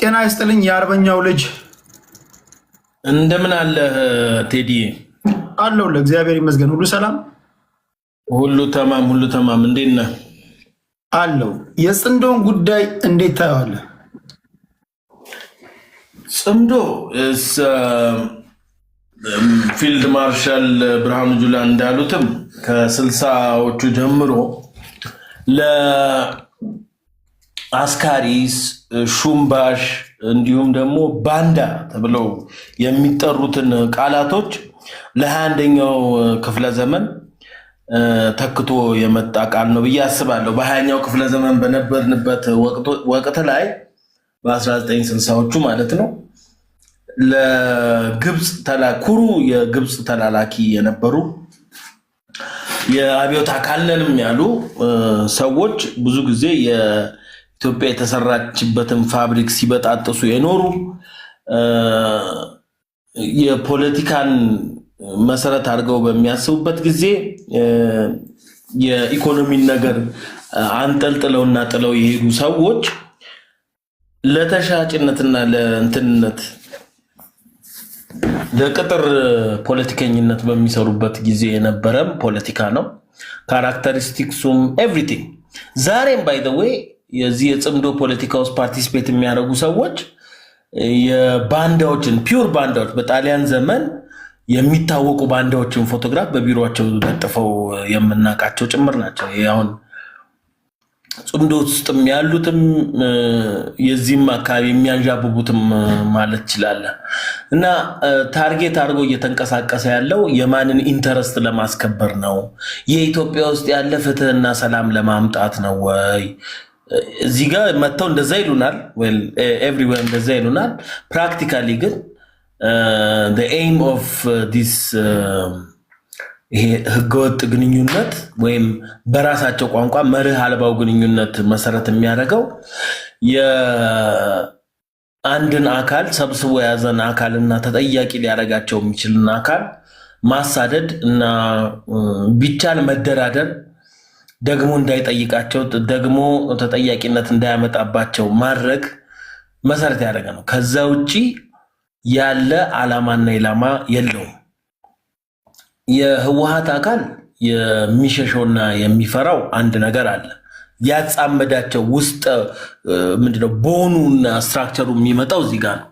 ጤና ይስጥልኝ የአርበኛው ልጅ እንደምን አለ ቴዲ? አለው ለእግዚአብሔር ይመስገን ሁሉ ሰላም ሁሉ ተማም እንዴት ነህ? አለው የጽምዶን ጉዳይ እንዴት ታየዋለህ? ጽምዶ ፊልድ ማርሻል ብርሃኑ ጁላ እንዳሉትም ከ60ዎቹ ጀምሮ ለአስካሪስ ሹምባሽ እንዲሁም ደግሞ ባንዳ ተብለው የሚጠሩትን ቃላቶች ለ21ኛው ክፍለ ዘመን ተክቶ የመጣ ቃል ነው ብዬ አስባለሁ። በ20ኛው ክፍለ ዘመን በነበርንበት ወቅት ላይ በ1960ዎቹ ማለት ነው ለግብጽ ኩሩ የግብጽ ተላላኪ የነበሩ የአብዮት አካልነንም ያሉ ሰዎች ብዙ ጊዜ የኢትዮጵያ የተሰራችበትን ፋብሪክ ሲበጣጥሱ የኖሩ የፖለቲካን መሰረት አድርገው በሚያስቡበት ጊዜ የኢኮኖሚን ነገር አንጠልጥለውና ጥለው የሄዱ ሰዎች ለተሻጭነትና ለእንትንነት ለቅጥር ፖለቲከኝነት በሚሰሩበት ጊዜ የነበረም ፖለቲካ ነው። ካራክተሪስቲክሱም ኤቭሪቲንግ ዛሬም ባይ ዘ ዌይ የዚህ የጽምዶ ፖለቲካ ውስጥ ፓርቲሲፔት የሚያደርጉ ሰዎች የባንዳዎችን ፒውር ባንዳዎች በጣሊያን ዘመን የሚታወቁ ባንዳዎችን ፎቶግራፍ በቢሮአቸው ለጥፈው የምናውቃቸው ጭምር ናቸው። አሁን ጽምዶ ውስጥም ያሉትም የዚህም አካባቢ የሚያንዣብቡትም ማለት ይችላል እና ታርጌት አድርጎ እየተንቀሳቀሰ ያለው የማንን ኢንተረስት ለማስከበር ነው? የኢትዮጵያ ውስጥ ያለ ፍትህና ሰላም ለማምጣት ነው ወይ? እዚህ ጋር መጥተው እንደዛ ይሉናል፣ ዌል ኤቭሪዌር እንደዛ ይሉናል። ፕራክቲካሊ ግን the aim of this ይሄ ህገወጥ ግንኙነት ወይም በራሳቸው ቋንቋ መርህ አልባው ግንኙነት መሰረት የሚያደርገው የአንድን አካል ሰብስቦ የያዘን አካልና ተጠያቂ ሊያደርጋቸው የሚችልን አካል ማሳደድ እና ቢቻል መደራደር ደግሞ እንዳይጠይቃቸው ደግሞ ተጠያቂነት እንዳያመጣባቸው ማድረግ መሰረት ያደረገ ነው። ከዛ ውጪ ያለ ዓላማና ኢላማ የለውም። የህወሓት አካል የሚሸሸውና የሚፈራው አንድ ነገር አለ። ያጻመዳቸው ውስጥ ምንድነው ቦኑና ስትራክቸሩ የሚመጣው እዚህ ጋር ነው።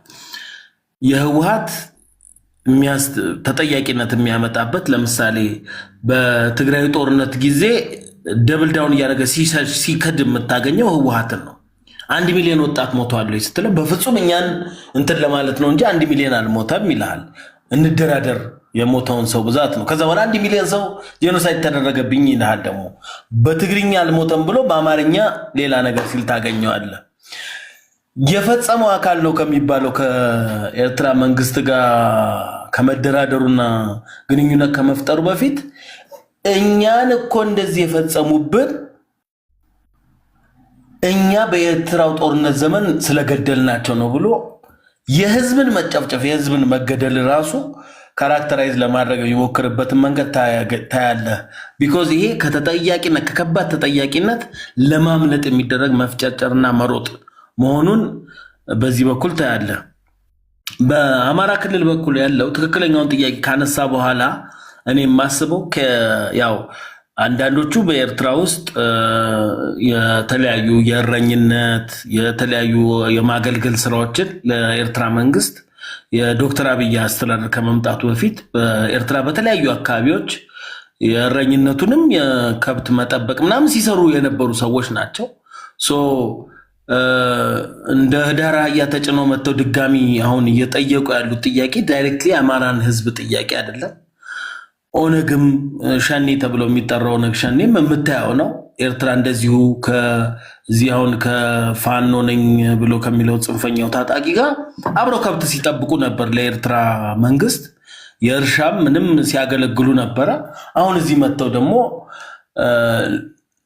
የህወሓት ተጠያቂነት የሚያመጣበት ለምሳሌ በትግራይ ጦርነት ጊዜ ደብል ዳውን እያደረገ ሲከድ የምታገኘው ህወሓትን ነው። 1 ሚሊዮን ወጣት ሞቷል ስትለው በፍጹም እኛን እንትን ለማለት ነው እንጂ 1 ሚሊዮን አልሞተም ይልሃል። እንደራደር የሞተውን ሰው ብዛት ነው። ከዛ በኋላ 1 ሚሊዮን ሰው ጄኖሳይድ ተደረገብኝ ይልሃል። ደግሞ በትግርኛ አልሞተም ብሎ በአማርኛ ሌላ ነገር ሲል ታገኘዋለህ። የፈጸመው አካል ነው ከሚባለው ከኤርትራ መንግስት ጋር ከመደራደሩና ግንኙነት ከመፍጠሩ በፊት እኛን እኮ እንደዚህ የፈጸሙብን እኛ በኤርትራው ጦርነት ዘመን ስለገደልናቸው ነው ብሎ የህዝብን መጨፍጨፍ የህዝብን መገደል ራሱ ካራክተራይዝ ለማድረግ የሚሞክርበትን መንገድ ታያለህ። ቢኮዝ ይሄ ከተጠያቂነት ከከባድ ተጠያቂነት ለማምለጥ የሚደረግ መፍጨርጨርና መሮጥ መሆኑን በዚህ በኩል ታያለህ። በአማራ ክልል በኩል ያለው ትክክለኛውን ጥያቄ ካነሳ በኋላ እኔ የማስበው ያው አንዳንዶቹ በኤርትራ ውስጥ የተለያዩ የእረኝነት የተለያዩ የማገልገል ስራዎችን ለኤርትራ መንግስት የዶክተር አብይ አስተዳደር ከመምጣቱ በፊት በኤርትራ በተለያዩ አካባቢዎች የእረኝነቱንም የከብት መጠበቅ ምናምን ሲሰሩ የነበሩ ሰዎች ናቸው። እንደ ህዳር አህያ ተጭነው መጥተው ድጋሚ አሁን እየጠየቁ ያሉት ጥያቄ ዳይሬክትሊ አማራን ህዝብ ጥያቄ አይደለም። ኦነግም ሸኔ ተብሎ የሚጠራው ኦነግ ሸኔም የምታየው ነው። ኤርትራ እንደዚሁ ከዚህ አሁን ከፋኖ ነኝ ብሎ ከሚለው ጽንፈኛው ታጣቂ ጋር አብረው ከብት ሲጠብቁ ነበር። ለኤርትራ መንግስት የእርሻም ምንም ሲያገለግሉ ነበረ። አሁን እዚህ መጥተው ደግሞ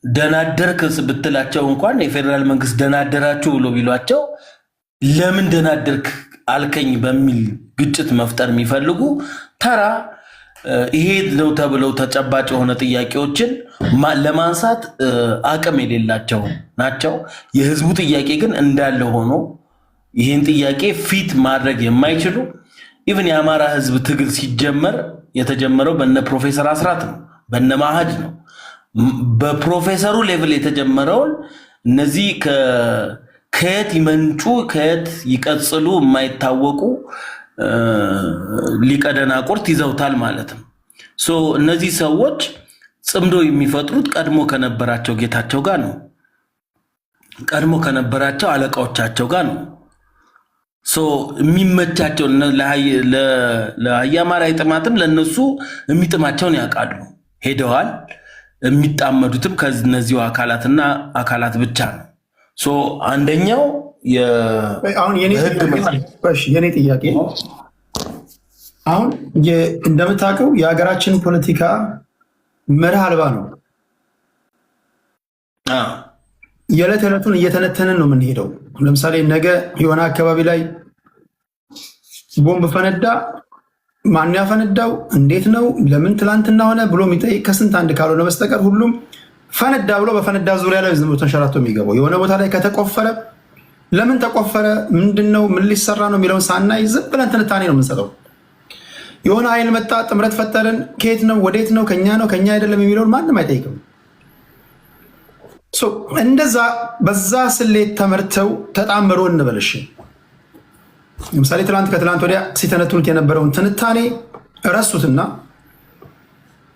ደናደርክ ብትላቸው እንኳን የፌደራል መንግስት ደናደራችሁ ብሎ ቢሏቸው ለምን ደናደርክ አልከኝ በሚል ግጭት መፍጠር የሚፈልጉ ተራ ይሄ ነው ተብለው ተጨባጭ የሆነ ጥያቄዎችን ለማንሳት አቅም የሌላቸው ናቸው። የህዝቡ ጥያቄ ግን እንዳለ ሆኖ ይህን ጥያቄ ፊት ማድረግ የማይችሉ ኢቭን የአማራ ህዝብ ትግል ሲጀመር የተጀመረው በነ ፕሮፌሰር አስራት ነው፣ በነ ማህድ ነው። በፕሮፌሰሩ ሌቭል የተጀመረውን እነዚህ ከየት ይመንጩ ከየት ይቀጽሉ የማይታወቁ ሊቀደናቁርት ይዘውታል ማለት ነው። እነዚህ ሰዎች ጽምዶ የሚፈጥሩት ቀድሞ ከነበራቸው ጌታቸው ጋር ነው፣ ቀድሞ ከነበራቸው አለቃዎቻቸው ጋር ነው። የሚመቻቸው ለአያማራ ይጥማትም ለነሱ የሚጥማቸውን ያውቃሉ። ሄደዋል። የሚጣመዱትም ከነዚሁ አካላትና አካላት ብቻ ነው። አንደኛው የኔ ጥያቄ አሁን እንደምታውቀው የሀገራችን ፖለቲካ መርህ አልባ ነው። የዕለት ዕለቱን እየተነተንን ነው የምንሄደው። ለምሳሌ ነገ የሆነ አካባቢ ላይ ቦምብ ፈነዳ፣ ማን ያፈነዳው፣ እንዴት ነው፣ ለምን ትላንትና ሆነ ብሎ የሚጠይቅ ከስንት አንድ ካልሆነ በስተቀር ሁሉም ፈነዳ ብሎ በፈነዳ ዙሪያ ላይ ዝም ብሎ ተንሸራቶ የሚገባው የሆነ ቦታ ላይ ከተቆፈረ ለምን ተቆፈረ፣ ምንድነው፣ ምን ሊሰራ ነው የሚለውን ሳናይ ዝም ብለን ትንታኔ ነው የምንሰጠው። የሆነ ኃይል መጣ፣ ጥምረት ፈጠርን፣ ከየት ነው ወዴት ነው፣ ከኛ ነው ከኛ አይደለም የሚለውን ማንም አይጠይቅም። እንደዛ በዛ ስሌት ተመርተው ተጣምሮ እንበልሽ። ለምሳሌ ከትላንት ወዲያ ሲተነትኑት የነበረውን ትንታኔ ረሱትና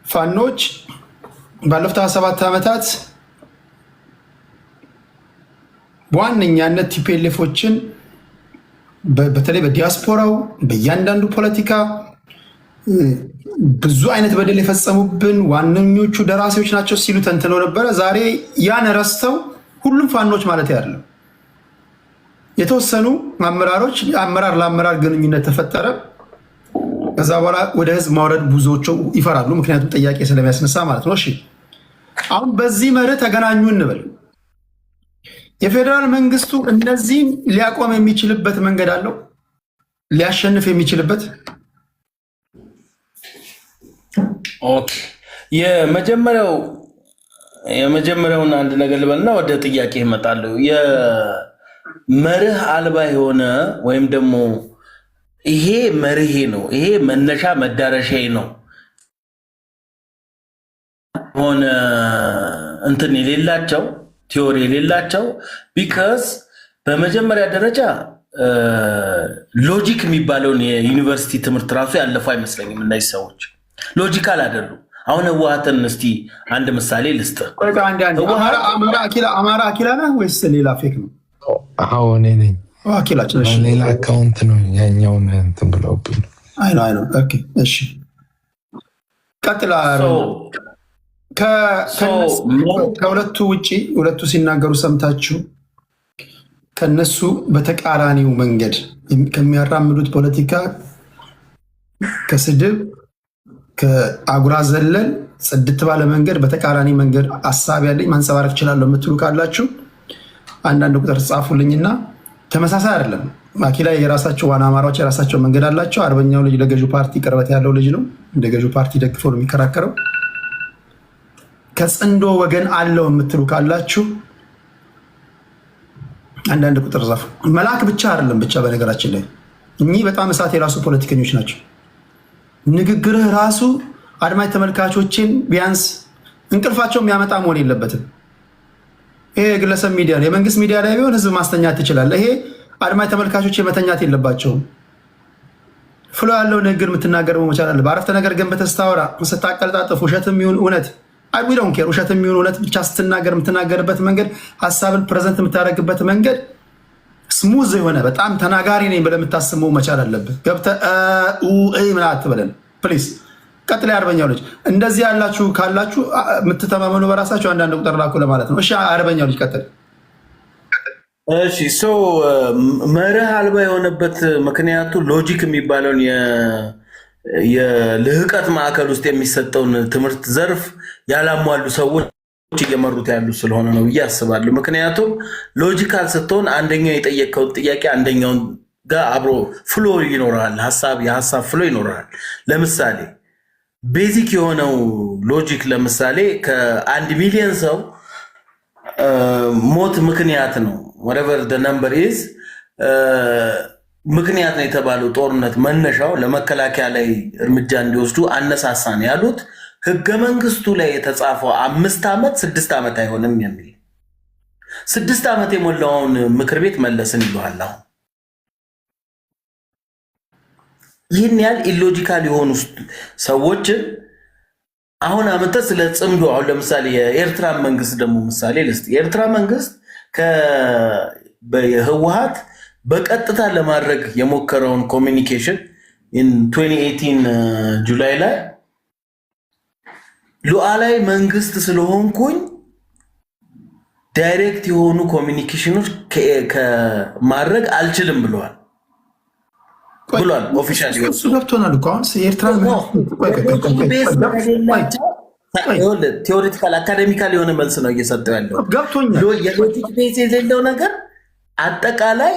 ፋኖች ባለፉት 27 ዓመታት በዋነኛነት ቲፒኤልኤፎችን በተለይ በዲያስፖራው በእያንዳንዱ ፖለቲካ ብዙ አይነት በደል የፈጸሙብን ዋነኞቹ ደራሲዎች ናቸው ሲሉ ተንትነው ነበረ። ዛሬ ያን ረስተው ሁሉም ፋኖች ማለት አይደለም፣ የተወሰኑ አመራሮች አመራር ለአመራር ግንኙነት ተፈጠረ። ከዛ በኋላ ወደ ህዝብ ማውረድ ብዙዎቹ ይፈራሉ፣ ምክንያቱም ጥያቄ ስለሚያስነሳ ማለት ነው። እሺ አሁን በዚህ መርህ ተገናኙ እንበል። የፌዴራል መንግስቱ እነዚህን ሊያቆም የሚችልበት መንገድ አለው፣ ሊያሸንፍ የሚችልበት። ኦኬ የመጀመሪያውን አንድ ነገር ልበልና ወደ ጥያቄ እመጣለሁ። የመርህ አልባ የሆነ ወይም ደግሞ ይሄ መርሄ ነው፣ ይሄ መነሻ መዳረሻዬ ነው ሆነ እንትን የሌላቸው ቲዮሪ የሌላቸው ቢካዝ በመጀመሪያ ደረጃ ሎጂክ የሚባለውን የዩኒቨርሲቲ ትምህርት ራሱ ያለፉ አይመስለኝም። እነዚህ ሰዎች ሎጂካል አይደሉም። አሁን ህወሓትን እስቲ አንድ ምሳሌ ልስጥ። አማራ አኪላ ነህ ወይስ ሌላ ፌክ ነው? አዎ እኔ ነኝ። ሌላ አካውንት ነው ያኛውን እንትን ብለውብኝ። አይ ነው። ኦኬ እሺ ቀጥላ። ከሁለቱ ውጪ ሁለቱ ሲናገሩ ሰምታችሁ ከነሱ በተቃራኒው መንገድ ከሚያራምዱት ፖለቲካ ከስድብ ከአጉራ ዘለል ጽድት ባለ መንገድ በተቃራኒ መንገድ ሀሳብ ያለኝ ማንጸባረቅ እችላለሁ የምትሉ ካላችሁ አንዳንድ ቁጥር ጻፉልኝና ተመሳሳይ አይደለም። አኪላ የራሳቸው ዋና አማራዎች የራሳቸው መንገድ አላቸው። አርበኛው ልጅ ለገዢው ፓርቲ ቅርበት ያለው ልጅ ነው። እንደ ገዢው ፓርቲ ደግፎ ነው የሚከራከረው። ከጽንዶ ወገን አለው የምትሉ ካላችሁ አንዳንድ ቁጥር ጻፉ። መልአክ ብቻ አይደለም ብቻ በነገራችን ላይ እኚህ በጣም እሳት የራሱ ፖለቲከኞች ናቸው። ንግግርህ ራሱ አድማጭ ተመልካቾችን ቢያንስ እንቅልፋቸው የሚያመጣ መሆን የለበትም። ይሄ የግለሰብ ሚዲያ ነው። የመንግስት ሚዲያ ላይ ቢሆን ህዝብ ማስተኛት ትችላለህ። ይሄ አድማጭ ተመልካቾች የመተኛት የለባቸውም። ፍሎ ያለው ንግግር የምትናገር መቻል አለ። በአረፍተ ነገር ገንብተህ ስታወራ ስታቀልጣጥፍ ውሸትም ይሁን እውነት አይዶን ኬር ውሸትም ይሁን እውነት ብቻ ስትናገር የምትናገርበት መንገድ ሀሳብን ፕሬዘንት የምታደርግበት መንገድ ስሙዝ የሆነ በጣም ተናጋሪ ነኝ ብለህ የምታስበው መቻል አለብህ። ገብተህ ምን አትበለን ፕሊዝ። ቀጥላ አርበኛው ልጅ እንደዚህ ያላችሁ ካላችሁ የምትተማመኑ በራሳችሁ አንዳንድ ቁጥር ላኩ ለማለት ነው። እሺ አርበኛው ልጅ ቀጥል። እሺ መርህ አልባ የሆነበት ምክንያቱ ሎጂክ የሚባለውን የልህቀት ማዕከል ውስጥ የሚሰጠውን ትምህርት ዘርፍ ያላሟሉ ሰዎች እየመሩት ያሉ ስለሆነ ነው ብዬ አስባለሁ። ምክንያቱም ሎጂካል ስትሆን አንደኛው የጠየቀውን ጥያቄ አንደኛውን ጋር አብሮ ፍሎ ይኖራል፣ የሀሳብ ፍሎ ይኖራል። ለምሳሌ ቤዚክ የሆነው ሎጂክ ለምሳሌ ከ1 ሚሊዮን ሰው ሞት ምክንያት ነው whatever the number is ምክንያት ነው የተባለው ጦርነት መነሻው ለመከላከያ ላይ እርምጃ እንዲወስዱ አነሳሳን ያሉት ህገ መንግስቱ ላይ የተጻፈው 5 ዓመት 6 ዓመት አይሆንም የሚል 6 ዓመት የሞላውን ምክር ቤት መለስን ይሏል። አሁን ይህን ያህል ኢሎጂካል የሆኑ ሰዎችን አሁን አመጣ ስለ ጽምዶ አሁን ለምሳሌ የኤርትራ መንግስት ደግሞ ምሳሌ ልስጥ። የኤርትራ መንግስት ከህወሓት በቀጥታ ለማድረግ የሞከረውን ኮሚኒኬሽን 2018 ጁላይ ላይ ሉዓላዊ መንግስት ስለሆንኩኝ ዳይሬክት የሆኑ ኮሚኒኬሽኖች ከማድረግ አልችልም ብለዋል። ኦፊሻሊ እሱ ገብቶናል እኮ አሁን የኤርትራ ቴዎሬቲካል አካዴሚካል የሆነ መልስ ነው እየሰጠው ያለው። ገብቶኛል። የሎጂክ ቤዝ የሌለው ነገር አጠቃላይ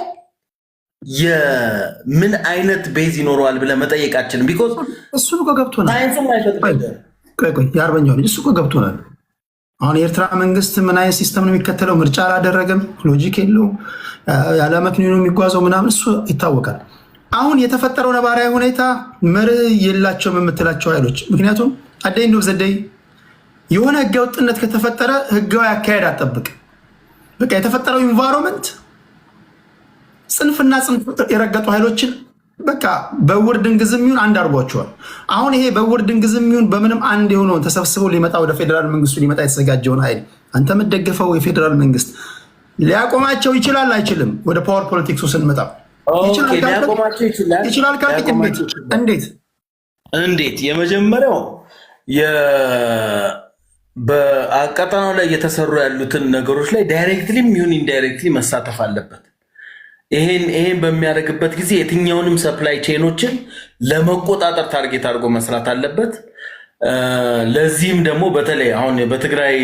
የምን አይነት ቤዝ ይኖረዋል ብለህ መጠየቃችንም ቢኮዝ እሱን እኮ ገብቶናል። ሳይንስም አይፈቅድም። የአርበኛው ልጅ እሱ እኮ ገብቶናል። አሁን የኤርትራ መንግስት ምን አይነት ሲስተም ነው የሚከተለው? ምርጫ አላደረገም፣ ሎጂክ የለውም፣ ያለ ምክንያት ነው የሚጓዘው ምናምን፣ እሱ ይታወቃል። አሁን የተፈጠረው ነባራዊ ሁኔታ መርህ የላቸውም የምትላቸው ኃይሎች፣ ምክንያቱም አደይ ነው ዘደይ የሆነ ህገ ወጥነት ከተፈጠረ ህጋዊ አካሄድ አጠብቅ። በቃ የተፈጠረው ኢንቫይሮንመንት ጽንፍና ጽንፍ የረገጡ ኃይሎችን በቃ በውር ድንግዝም ይሁን አንድ አድርጓቸዋል። አሁን ይሄ በውር ድንግዝም ይሁን በምንም አንድ የሆነውን ተሰብስበው ሊመጣ ወደ ፌዴራል መንግስቱ ሊመጣ የተዘጋጀውን ኃይል አንተ የምትደግፈው የፌዴራል መንግስት ሊያቆማቸው ይችላል አይችልም? ወደ ፓወር ፖለቲክሱ ስንመጣ ይችላል ካልክ እንዴት? የመጀመሪያው በቀጠናው ላይ እየተሰሩ ያሉትን ነገሮች ላይ ዳይሬክትሊም ይሁን ኢንዳይሬክትሊ መሳተፍ አለበት። ይሄን በሚያደርግበት ጊዜ የትኛውንም ሰፕላይ ቼኖችን ለመቆጣጠር ታርጌት አድርጎ መስራት አለበት። ለዚህም ደግሞ በተለይ አሁን በትግራይ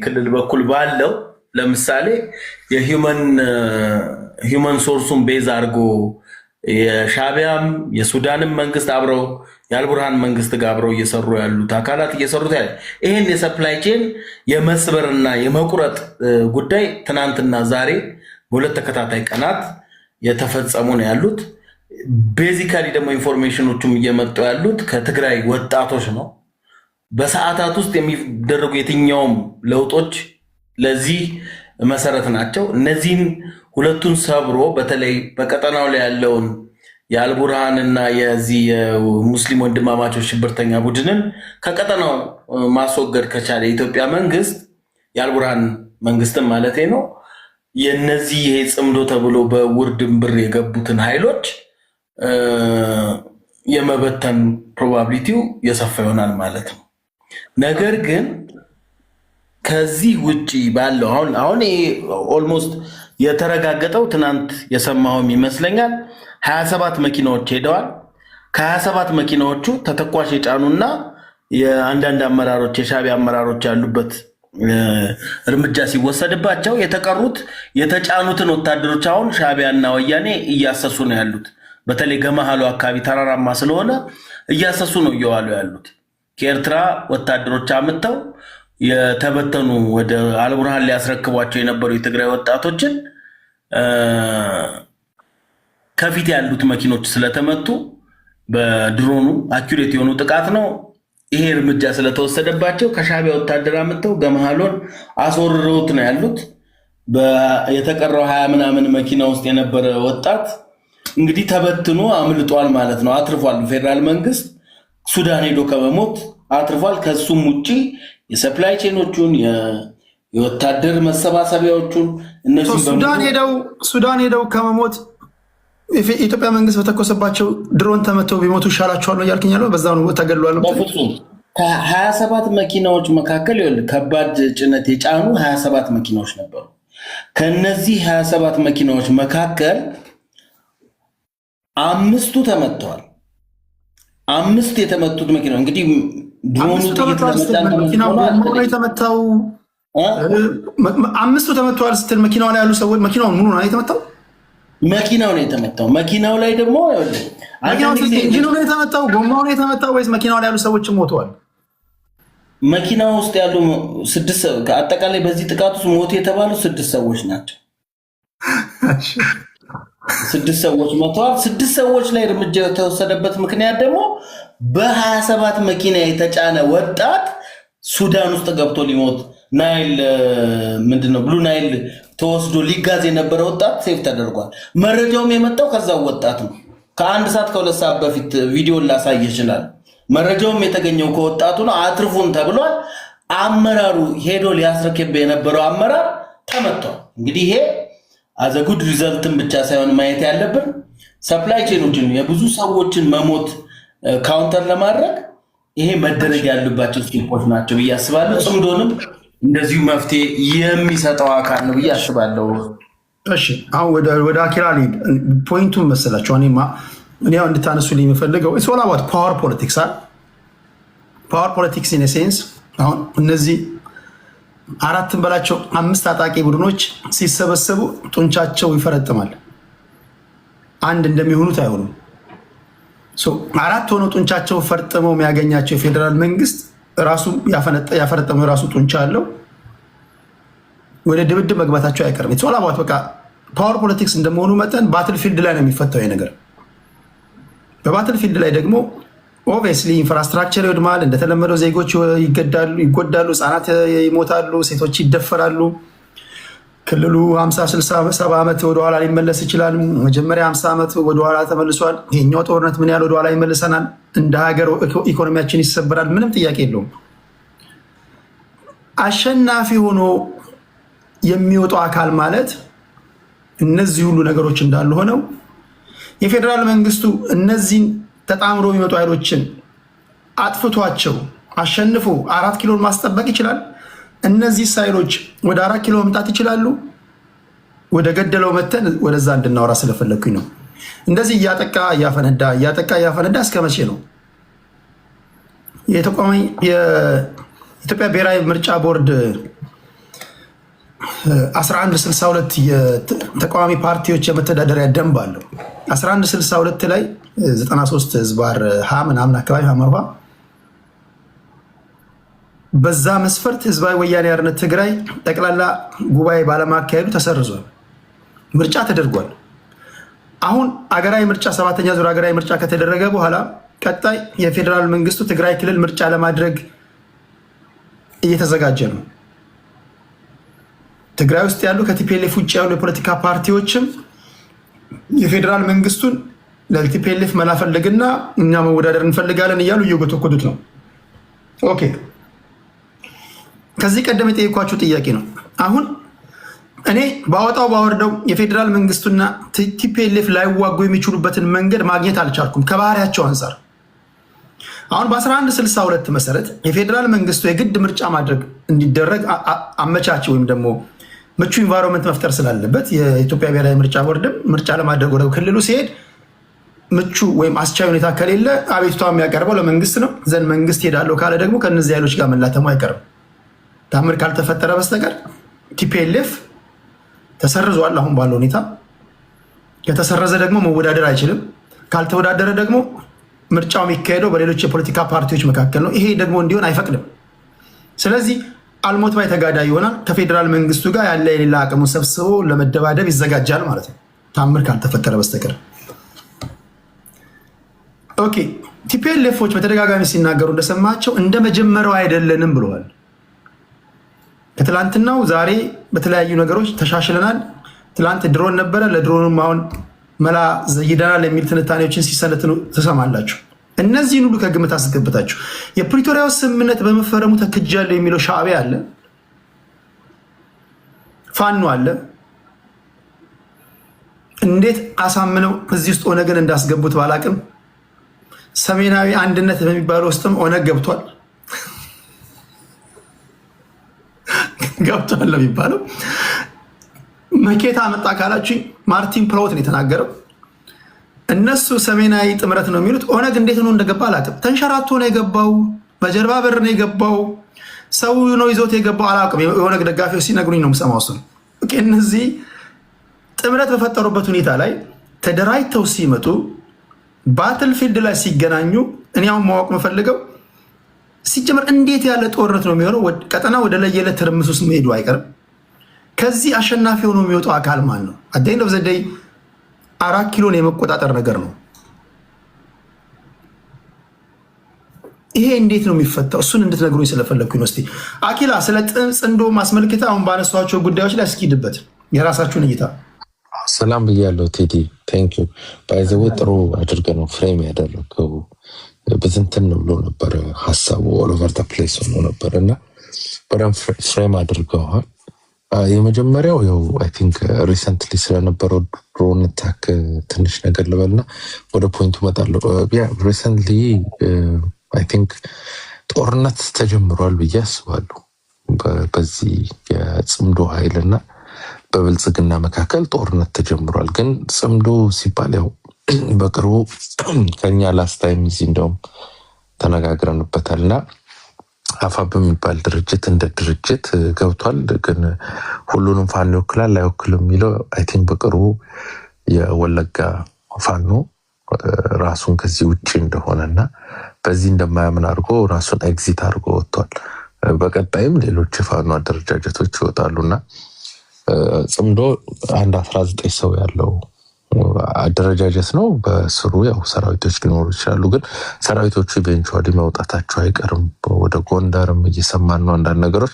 ክልል በኩል ባለው ለምሳሌ የሂውመን ሶርሱን ቤዝ አድርጎ የሻዕቢያም የሱዳንም መንግስት አብረው የአልቡርሃን መንግስት ጋር አብረው እየሰሩ ያሉት አካላት እየሰሩት ያለ ይሄን የሰፕላይ ቼን የመስበርና የመቁረጥ ጉዳይ ትናንትና ዛሬ በሁለት ተከታታይ ቀናት የተፈጸሙ ነው ያሉት። ቤዚካሊ ደግሞ ኢንፎርሜሽኖቹም እየመጡ ያሉት ከትግራይ ወጣቶች ነው። በሰዓታት ውስጥ የሚደረጉ የትኛውም ለውጦች ለዚህ መሰረት ናቸው። እነዚህን ሁለቱን ሰብሮ በተለይ በቀጠናው ላይ ያለውን የአልቡርሃንና የዚህ የሙስሊም ወንድማማቾች ሽብርተኛ ቡድንን ከቀጠናው ማስወገድ ከቻለ የኢትዮጵያ መንግስት የአልቡርሃን መንግስትን ማለት ነው የነዚህ ይሄ ጽምዶ ተብሎ በውር ድንብር የገቡትን ኃይሎች የመበተን ፕሮባቢሊቲው የሰፋ ይሆናል ማለት ነው። ነገር ግን ከዚህ ውጪ ባለው አሁን ይሄ ኦልሞስት የተረጋገጠው ትናንት የሰማሁም ይመስለኛል 27 መኪናዎች ሄደዋል። ከ27 መኪናዎቹ ተተኳሽ የጫኑና የአንዳንድ አመራሮች የሻዕቢያ አመራሮች ያሉበት እርምጃ ሲወሰድባቸው የተቀሩት የተጫኑትን ወታደሮች አሁን ሻዕቢያና ወያኔ እያሰሱ ነው ያሉት። በተለይ ገመሃሉ አካባቢ ተራራማ ስለሆነ እያሰሱ ነው እየዋሉ ያሉት። ከኤርትራ ወታደሮች አምጥተው የተበተኑ ወደ አልቡርሃን ሊያስረክቧቸው የነበሩ የትግራይ ወጣቶችን ከፊት ያሉት መኪኖች ስለተመቱ በድሮኑ አኩሬት የሆኑ ጥቃት ነው ይሄ እርምጃ ስለተወሰደባቸው ከሻዕቢያ ወታደር አምጥተው ገመሃሎን አስወርረውት ነው ያሉት። የተቀረው 20 ምናምን መኪና ውስጥ የነበረ ወጣት እንግዲህ ተበትኖ አምልጧል ማለት ነው። አትርፏል። ፌደራል መንግስት ሱዳን ሄዶ ከመሞት አትርፏል። ከሱም ውጪ የሰፕላይ ቼኖቹን የወታደር መሰባሰቢያዎቹን እነዚህ ሱዳን ሄደው ከመሞት የኢትዮጵያ መንግስት በተኮሰባቸው ድሮን ተመተው ቢሞቱ ይሻላቸዋል ነው እያልከኝ ያለው? በዛ ነው ተገድሏል። በፍጹም ከ27 መኪናዎች መካከል ከባድ ጭነት የጫኑ 27 መኪናዎች ነበሩ። ከነዚህ 27 መኪናዎች መካከል 5ቱ ተመተዋል። 5 የተመቱት መኪና እንግዲህ ድሮኑ ጥይት የተመታው 5ቱ ተመተዋል ስትል መኪናው ላይ ያሉ ሰዎች መኪናውን ሙሉ ነው የተመታው። መኪናው ነው የተመታው። መኪናው ላይ ደግሞ ኢንጂኑ ነው የተመታው፣ ጎማው ነው የተመታው ወይስ መኪናው ላይ ያሉ ሰዎች ሞተዋል? መኪናው ውስጥ ያሉ 6 አጠቃላይ በዚህ ጥቃት ውስጥ ሞቱ የተባሉ 6 ሰዎች ናቸው። 6 ሰዎች ሞተዋል። 6 ሰዎች ላይ እርምጃ የተወሰደበት ምክንያት ደግሞ በ27 መኪና የተጫነ ወጣት ሱዳን ውስጥ ገብቶ ሊሞት ናይል ምንድነው ብሉ ናይል ተወስዶ ሊጋዝ የነበረ ወጣት ሴፍ ተደርጓል። መረጃውም የመጣው ከዛው ወጣት ነው። ከ1 ሰዓት ከ2 ሰዓት በፊት ቪዲዮ ላሳይ ይችላል። መረጃውም የተገኘው ከወጣቱ ነው። አትርፉን ተብሏል። አመራሩ ሄዶ ሊያስረክብ የነበረው አመራር ተመቷል። እንግዲህ ይሄ አዘ ጉድ ሪዘልትን ብቻ ሳይሆን ማየት ያለብን ሰፕላይ ቼኖችን የብዙ ሰዎችን መሞት ካውንተር ለማድረግ ይሄ መደረግ ያሉባቸው ስቴፖች ናቸው ብዬ አስባለሁ። ጽምዶንም እንደዚሁ መፍትሄ የሚሰጠው አካል ነው ብዬ አስባለሁ። እሺ አሁን ወደ አኪራ ልሂድ። ፖይንቱን መሰላቸው እኔ እንድታነሱልኝ የምፈልገው ኢትስ ኦል አባውት ፓወር ፖለቲክስ አይደል? ፓወር ፖለቲክስ ኢን ሴንስ አሁን እነዚህ 4 በላቸው 5 ታጣቂ ቡድኖች ሲሰበሰቡ ጡንቻቸው ይፈረጥማል። አንድ እንደሚሆኑት አይሆኑም። 4 ሆኖ ጡንቻቸው ፈርጥመው የሚያገኛቸው የፌዴራል መንግስት ራሱ ያፈረጠመው የራሱ ጡንቻ አለው። ወደ ድብድብ መግባታቸው አይቀርም። ኢትስ ኦል አባውት በቃ ፓወር ፖለቲክስ እንደመሆኑ መጠን ባትል ፊልድ ላይ ነው የሚፈታው ነገር። በባትል ፊልድ ላይ ደግሞ ኦብቪየስሊ ኢንፍራስትራክቸር ይወድማል። እንደተለመደው ዜጎች ይጎዳሉ፣ ህፃናት ይሞታሉ፣ ሴቶች ይደፈራሉ። ክልሉ 50 60 70 ዓመት ወደኋላ ሊመለስ ይችላል። መጀመሪያ 50 ዓመት ወደኋላ ተመልሷል። ይሄኛው ጦርነት ምን ያህል ወደኋላ ይመልሰናል? እንደ ሀገር ኢኮኖሚያችን ይሰበራል። ምንም ጥያቄ የለውም። አሸናፊ ሆኖ የሚወጣው አካል ማለት እነዚህ ሁሉ ነገሮች እንዳሉ ሆነው የፌዴራል መንግስቱ እነዚህን ተጣምሮ የሚመጡ ኃይሎችን አጥፍቷቸው አሸንፎ 4 ኪሎን ማስጠበቅ ይችላል። እነዚህ ኃይሎች ወደ 4 ኪሎ መምጣት ይችላሉ። ወደ ገደለው መተን ወደዛ እንድናወራ ስለፈለግኩኝ ነው። እንደዚህ እያጠቃ እያፈነዳ እስከ መቼ ነው? የኢትዮጵያ ብሔራዊ ምርጫ ቦርድ 1162 የተቃዋሚ ፓርቲዎች የመተዳደሪያ ደንብ አለው። 1162 ላይ 93 ህዝባር ሀ ምናምን አካባቢ ሀመርኋ በዛ መስፈርት ህዝባዊ ወያኔ ሓርነት ትግራይ ጠቅላላ ጉባኤ ባለማካሄዱ ተሰርዟል። ምርጫ ተደርጓል። አሁን አገራዊ ምርጫ 7ኛ ዙር አገራዊ ምርጫ ከተደረገ በኋላ ቀጣይ የፌዴራል መንግስቱ ትግራይ ክልል ምርጫ ለማድረግ እየተዘጋጀ ነው። ትግራይ ውስጥ ያሉ ከቲፒኤልኤፍ ውጭ ያሉ የፖለቲካ ፓርቲዎችም የፌዴራል መንግስቱን ለቲፒኤልኤፍ መላፈልግና እኛ መወዳደር እንፈልጋለን እያሉ እየጎተኮቱት ነው። ኦኬ፣ ከዚህ ቀደም የጠየኳችሁ ጥያቄ ነው። አሁን እኔ ባወርደው የፌዴራል መንግስቱና ቲፒኤልኤፍ ላይዋጉ የሚችሉበትን መንገድ ማግኘት አልቻልኩም ከባህሪያቸው አንጻር። አሁን በ1162 መሰረት የፌዴራል መንግስቱ የግድ ምርጫ ማድረግ እንዲደረግ አመቻች ወይም ደግሞ ምቹ ኢንቫይሮንመንት መፍጠር ስላለበት የኢትዮጵያ ብሔራዊ ምርጫ ቦርድም ምርጫ ለማድረግ ወደ ክልሉ ሲሄድ ምቹ ወይም አስቻይ ሁኔታ ከሌለ አቤቱታ የሚያቀርበው ለመንግስት ነው። ዘንድ መንግስት ሄዳለሁ ካለ ደግሞ ከነዚህ ኃይሎች ጋር መላተሙ አይቀርም። ታምር ካልተፈጠረ በስተቀር ቲፒኤልኤፍ ተሰርዟል። አሁን ባለው ሁኔታ ከተሰረዘ ደግሞ መወዳደር አይችልም። ካልተወዳደረ ደግሞ ምርጫው የሚካሄደው በሌሎች የፖለቲካ ፓርቲዎች መካከል ነው። ይሄ ደግሞ እንዲሆን አይፈቅድም። ስለዚህ አልሞት ባይ ተጋዳይ ይሆናል። ከፌዴራል መንግስቱ ጋር ያለ የሌላ አቅሙን ሰብስቦ ለመደባደብ ይዘጋጃል ማለት ነው፣ ታምር ካልተፈጠረ በስተቀር። ኦኬ፣ ቲፒኤልኤፎች በተደጋጋሚ ሲናገሩ እንደሰማቸው እንደ መጀመሪያው አይደለንም ብለዋል። ከትላንትናው ዛሬ በተለያዩ ነገሮች ተሻሽለናል። ትላንት ድሮን ነበረ፣ ለድሮንም አሁን መላ ዘይደናል የሚል ትንታኔዎችን ሲሰነትኑ ትሰማላችሁ። እነዚህን ሁሉ ከግምት አስገብታችሁ የፕሪቶሪያው ስምምነት በመፈረሙ ተክጃለሁ የሚለው ሻዕቢያ አለ፣ ፋኖ አለ። እንዴት አሳምነው እዚህ ውስጥ ኦነግን እንዳስገቡት ባላቅም ሰሜናዊ አንድነት በሚባለው ውስጥም ኦነግ ገብቷል ገብቷል የሚባለው መኬታ መጣ ካላችሁኝ ማርቲን ፕሮት ነው የተናገረው። እነሱ ሰሜናዊ ጥምረት ነው የሚሉት። ኦነግ እንዴት ነው እንደገባ አላውቅም። ተንሸራቶ ነው የገባው፣ በጀርባ በር ነው የገባው፣ ሰው ነው ይዞት የገባው አላውቅም። የኦነግ ደጋፊዎች ሲነግሩኝ ነው የምሰማው። እሱን እነዚህ ጥምረት በፈጠሩበት ሁኔታ ላይ ተደራጅተው ሲመጡ ባትል ፊልድ ላይ ሲገናኙ እኔ አሁን ማወቅ የምፈልገው ሲጀመር እንዴት ያለ ጦርነት ነው የሚሆነው? ቀጠና ወደ ለየለት ትርምስ ውስጥ መሄዱ አይቀርም። ከዚህ አሸናፊ ሆኖ የሚወጣው አካል ማን ነው? አደኝ ዘደይ 4 ኪሎን የመቆጣጠር ነገር ነው። ይሄ እንዴት ነው የሚፈታው? እሱን እንድትነግሩኝ ስለፈለግኩኝ ነው። እስቲ አኪላ ስለ ጽምዶ ማስመልከት አሁን ባነሷቸው ጉዳዮች ላይ እስኪድበት የራሳችሁን እይታ። ሰላም ብያለሁ ቴዲ ቴንክ ዩ ባይዘው ጥሩ አድርገህ ነው ፍሬም ያደረገው። በዝንትን ነው ብሎ ነበር ሀሳቡ ኦል ኦቨር ዘ ፕሌስ ሆኖ ነበር እና በጣም ፍሬም አድርገዋል። የመጀመሪያው ያው አይ ቲንክ ሪሰንትሊ ስለነበረው ድሮን አታክ ትንሽ ነገር ልበልና ወደ ፖይንቱ እመጣለሁ። ያ ሪሰንትሊ አይ ቲንክ ጦርነት ተጀምሯል ብዬ አስባለሁ በዚህ የጽምዶ ኃይልና በብልጽግና መካከል ጦርነት ተጀምሯል። ግን ጽምዶ ሲባል ያው በቅርቡ ከኛ ላስት ታይም እዚህ እንደውም ተነጋግረንበታልና አፋብ የሚባል ድርጅት እንደ ድርጅት ገብቷል። ግን ሁሉንም ፋኖ ይወክላል አይወክልም የሚለው አይ ቲንክ በቅርቡ የወለጋ ፋኖ ራሱን ከዚህ ውጪ እንደሆነና በዚህ እንደማያምን አድርጎ ራሱን ኤግዚት አድርጎ ወጥቷል። በቀጣይም ሌሎች ፋኖ አደረጃጀቶች ይወጣሉና ጽምዶ አንድ 19 ሰው ያለው አደረጃጀት ነው። በስሩ ያው ሰራዊቶች ሊኖሩ ይችላሉ። ግን ሰራዊቶቹ ኢቬንቹዋሊ መውጣታቸው አይቀርም። ወደ ጎንደርም እየሰማን ነው አንዳንድ ነገሮች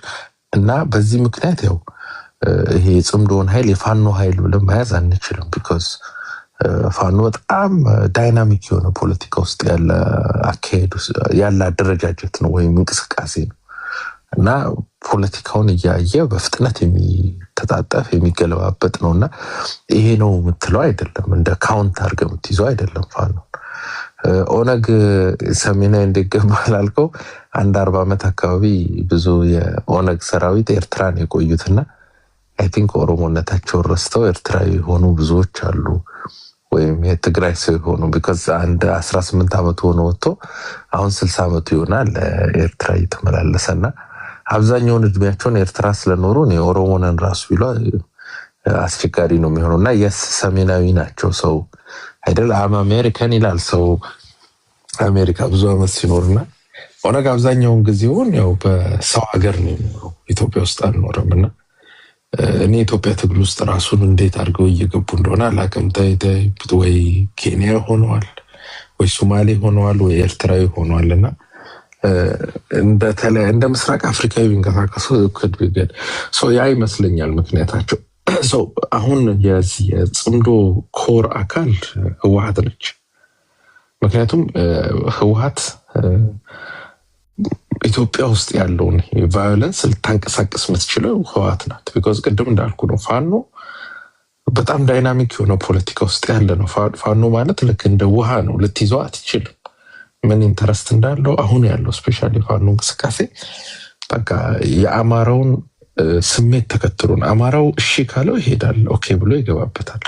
እና በዚህ ምክንያት ያው ይሄ ጽምዶን ኃይል የፋኖ ኃይል ብለን መያዝ አንችልም። ቢኮዝ ፋኖ በጣም ዳይናሚክ የሆነ ፖለቲካ ውስጥ ያለ አካሄድ ያለ አደረጃጀት ነው ወይም እንቅስቃሴ ነው እና ፖለቲካውን እያየ በፍጥነት የሚተጣጠፍ የሚገለባበጥ ነውና ይሄ ነው የምትለው አይደለም። እንደ ካውንት አድርገህ የምትይዘው አይደለም። ፋኖ ኦነግ ሰሜናዊ እንደገባል አልከው አንድ 40 ዓመት አካባቢ ብዙ የኦነግ ሰራዊት ኤርትራን የቆዩትና አይ ቲንክ ኦሮሞነታቸውን ረስተው ኤርትራዊ የሆኑ ብዙዎች አሉ ወይም የትግራይ ሰው የሆኑ ቢካዝ አንድ 18 ዓመት ሆኖ ወጥቶ አሁን 60 ዓመቱ ይሆናል ኤርትራ እየተመላለሰና አብዛኛውን እድሜያቸውን ኤርትራ ስለኖሩ ነው ኦሮሞነን ራሱ ቢሉ አስቸጋሪ ነው የሚሆነውና የስ ሰሜናዊ ናቸው ሰው አይደል አሜሪካን ይላል ሰው አሜሪካ ብዙ ዓመት ሲኖርና ኦነግ አብዛኛውን ጊዜውን ያው በሰው ሀገር ነው የሚኖረው ኢትዮጵያ ውስጥ አልኖረምና እኔ ኢትዮጵያ ትግል ውስጥ ራሱን እንዴት አድርገው እየገቡ እንደሆነ አላውቅም። ወይ ኬንያ ሆነዋል ወይ ሶማሌ ሆነዋል ወይ ኤርትራዊ ሆነዋልና እንደ ምስራቅ አፍሪካዊ እንቀሳቀሱ ከድብገድ ያ ይመስለኛል ምክንያታቸው። አሁን የጽምዶ ኮር አካል ህወሓት ነች። ምክንያቱም ህወሓት ኢትዮጵያ ውስጥ ያለውን ቫዮለንስ ልታንቀሳቀስ የምትችለው ህወሓት ናት። ቢኮዝ ቅድም እንዳልኩ ነው ፋኖ በጣም ዳይናሚክ የሆነ ፖለቲካ ውስጥ ያለ ነው። ፋኖ ማለት ልክ እንደ ውሃ ነው፣ ልትይዘው አትችልም። ምን ኢንተረስት እንዳለው አሁን ያለው ስፔሻሊ ፋኖ እንቅስቃሴ በቃ የአማራውን ስሜት ተከትሎን አማራው እሺ ካለው ይሄዳል፣ ኦኬ ብሎ ይገባበታል።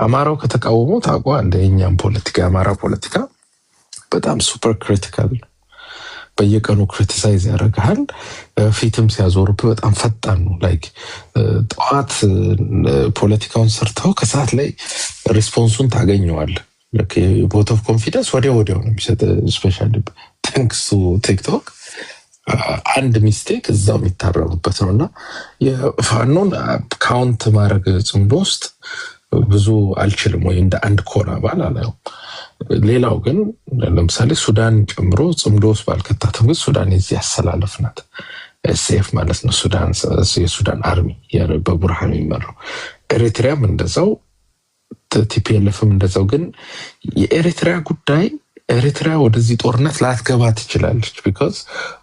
አማራው ከተቃወመው ታውቀዋለህ የእኛም ፖለቲካ የአማራ ፖለቲካ በጣም ሱፐር ክሪቲካል ነው። በየቀኑ ክሪቲሳይዝ ያደርጋል። ፊትም ሲያዞርብህ በጣም ፈጣን ነው። ላይክ ጠዋት ፖለቲካውን ሰርተው ከሰዓት ላይ ሪስፖንሱን ታገኘዋለህ። ቦት ኦፍ ኮንፊደንስ ወዲያው ነው የሚሰጥ። ስፔሻሊ ታንክስ ቱ ቲክቶክ አንድ ሚስቴክ እዛው የሚታረሙበት ነውና የፋኖን ካውንት ማድረግ ጽምዶ ውስጥ ብዙ አልችልም ወይ እንደ አንድ ኮር አባል አላየው። ሌላው ግን ለምሳሌ ሱዳን ጨምሮ ጽምዶ ውስጥ ባልከታተም ግን ሱዳን የዚህ ያሰላለፍ ናት። ኤስኤፍ ማለት ነው የሱዳን አርሚ በቡርሃን የሚመራው። ኤሪትሪያም እንደዛው ቲፒኤልኤፍም እንደዛው። ግን የኤሪትሪያ ጉዳይ ኤሪትሪያ ወደዚህ ጦርነት ላትገባ ትችላለች። ቢካዝ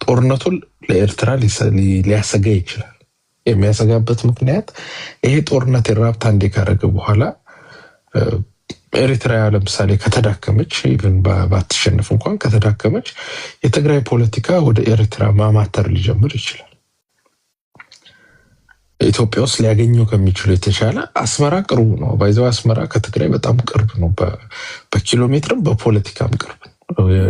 ጦርነቱን ለኤርትራ ሊያሰጋ ይችላል። የሚያሰጋበት ምክንያት ይሄ ጦርነት የራብታ እንዴ ካረገ በኋላ ኤሪትሪያ ለምሳሌ ከተዳከመች ኢቭን ባትሸነፍ እንኳን ከተዳከመች የትግራይ ፖለቲካ ወደ ኤሪትራ ማማተር ሊጀምር ይችላል። ኢትዮጵያ ውስጥ ሊያገኘው ከሚችለው የተሻለ አስመራ ቅርቡ ነው። ባይዘው አስመራ ከትግራይ በጣም ቅርብ ነው። በኪሎ ሜትርም በፖለቲካም ቅርብ ነው።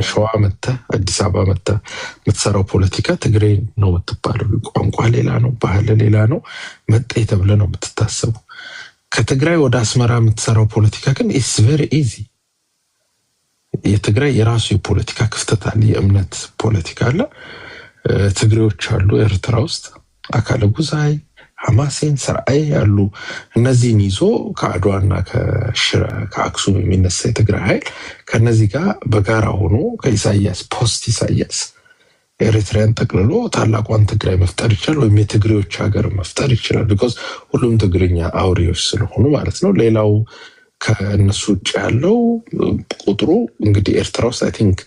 ሸዋ መጥተህ አዲስ አበባ መጥተህ የምትሰራው ፖለቲካ ትግራይ ነው የምትባለው። ቋንቋ ሌላ ነው፣ ባህል ሌላ ነው። መጤ ተብለህ ነው የምትታሰበው። ከትግራይ ወደ አስመራ የምትሰራው ፖለቲካ ግን ኢትስ ቬሪ ኢዚ። የትግራይ የራሱ የፖለቲካ ክፍተት አለ፣ የእምነት ፖለቲካ አለ። ትግሬዎች አሉ ኤርትራ ውስጥ፣ አካለ ጉዛይ ሐማሴን ስርዓይ ያሉ እነዚህን ይዞ ከአድዋና ከአክሱም የሚነሳ የትግራይ ኃይል ከነዚህ ጋር በጋራ ሆኖ ከኢሳያስ ፖስት ኢሳያስ ኤሪትሪያን ጠቅልሎ ታላቋን ትግራይ መፍጠር ይችላል፣ ወይም የትግሬዎች ሀገር መፍጠር ይችላል። ቢኮዝ ሁሉም ትግርኛ አውሬዎች ስለሆኑ ማለት ነው። ሌላው ከእነሱ ውጭ ያለው ቁጥሩ እንግዲህ ኤርትራ ውስጥ አይ ቲንክ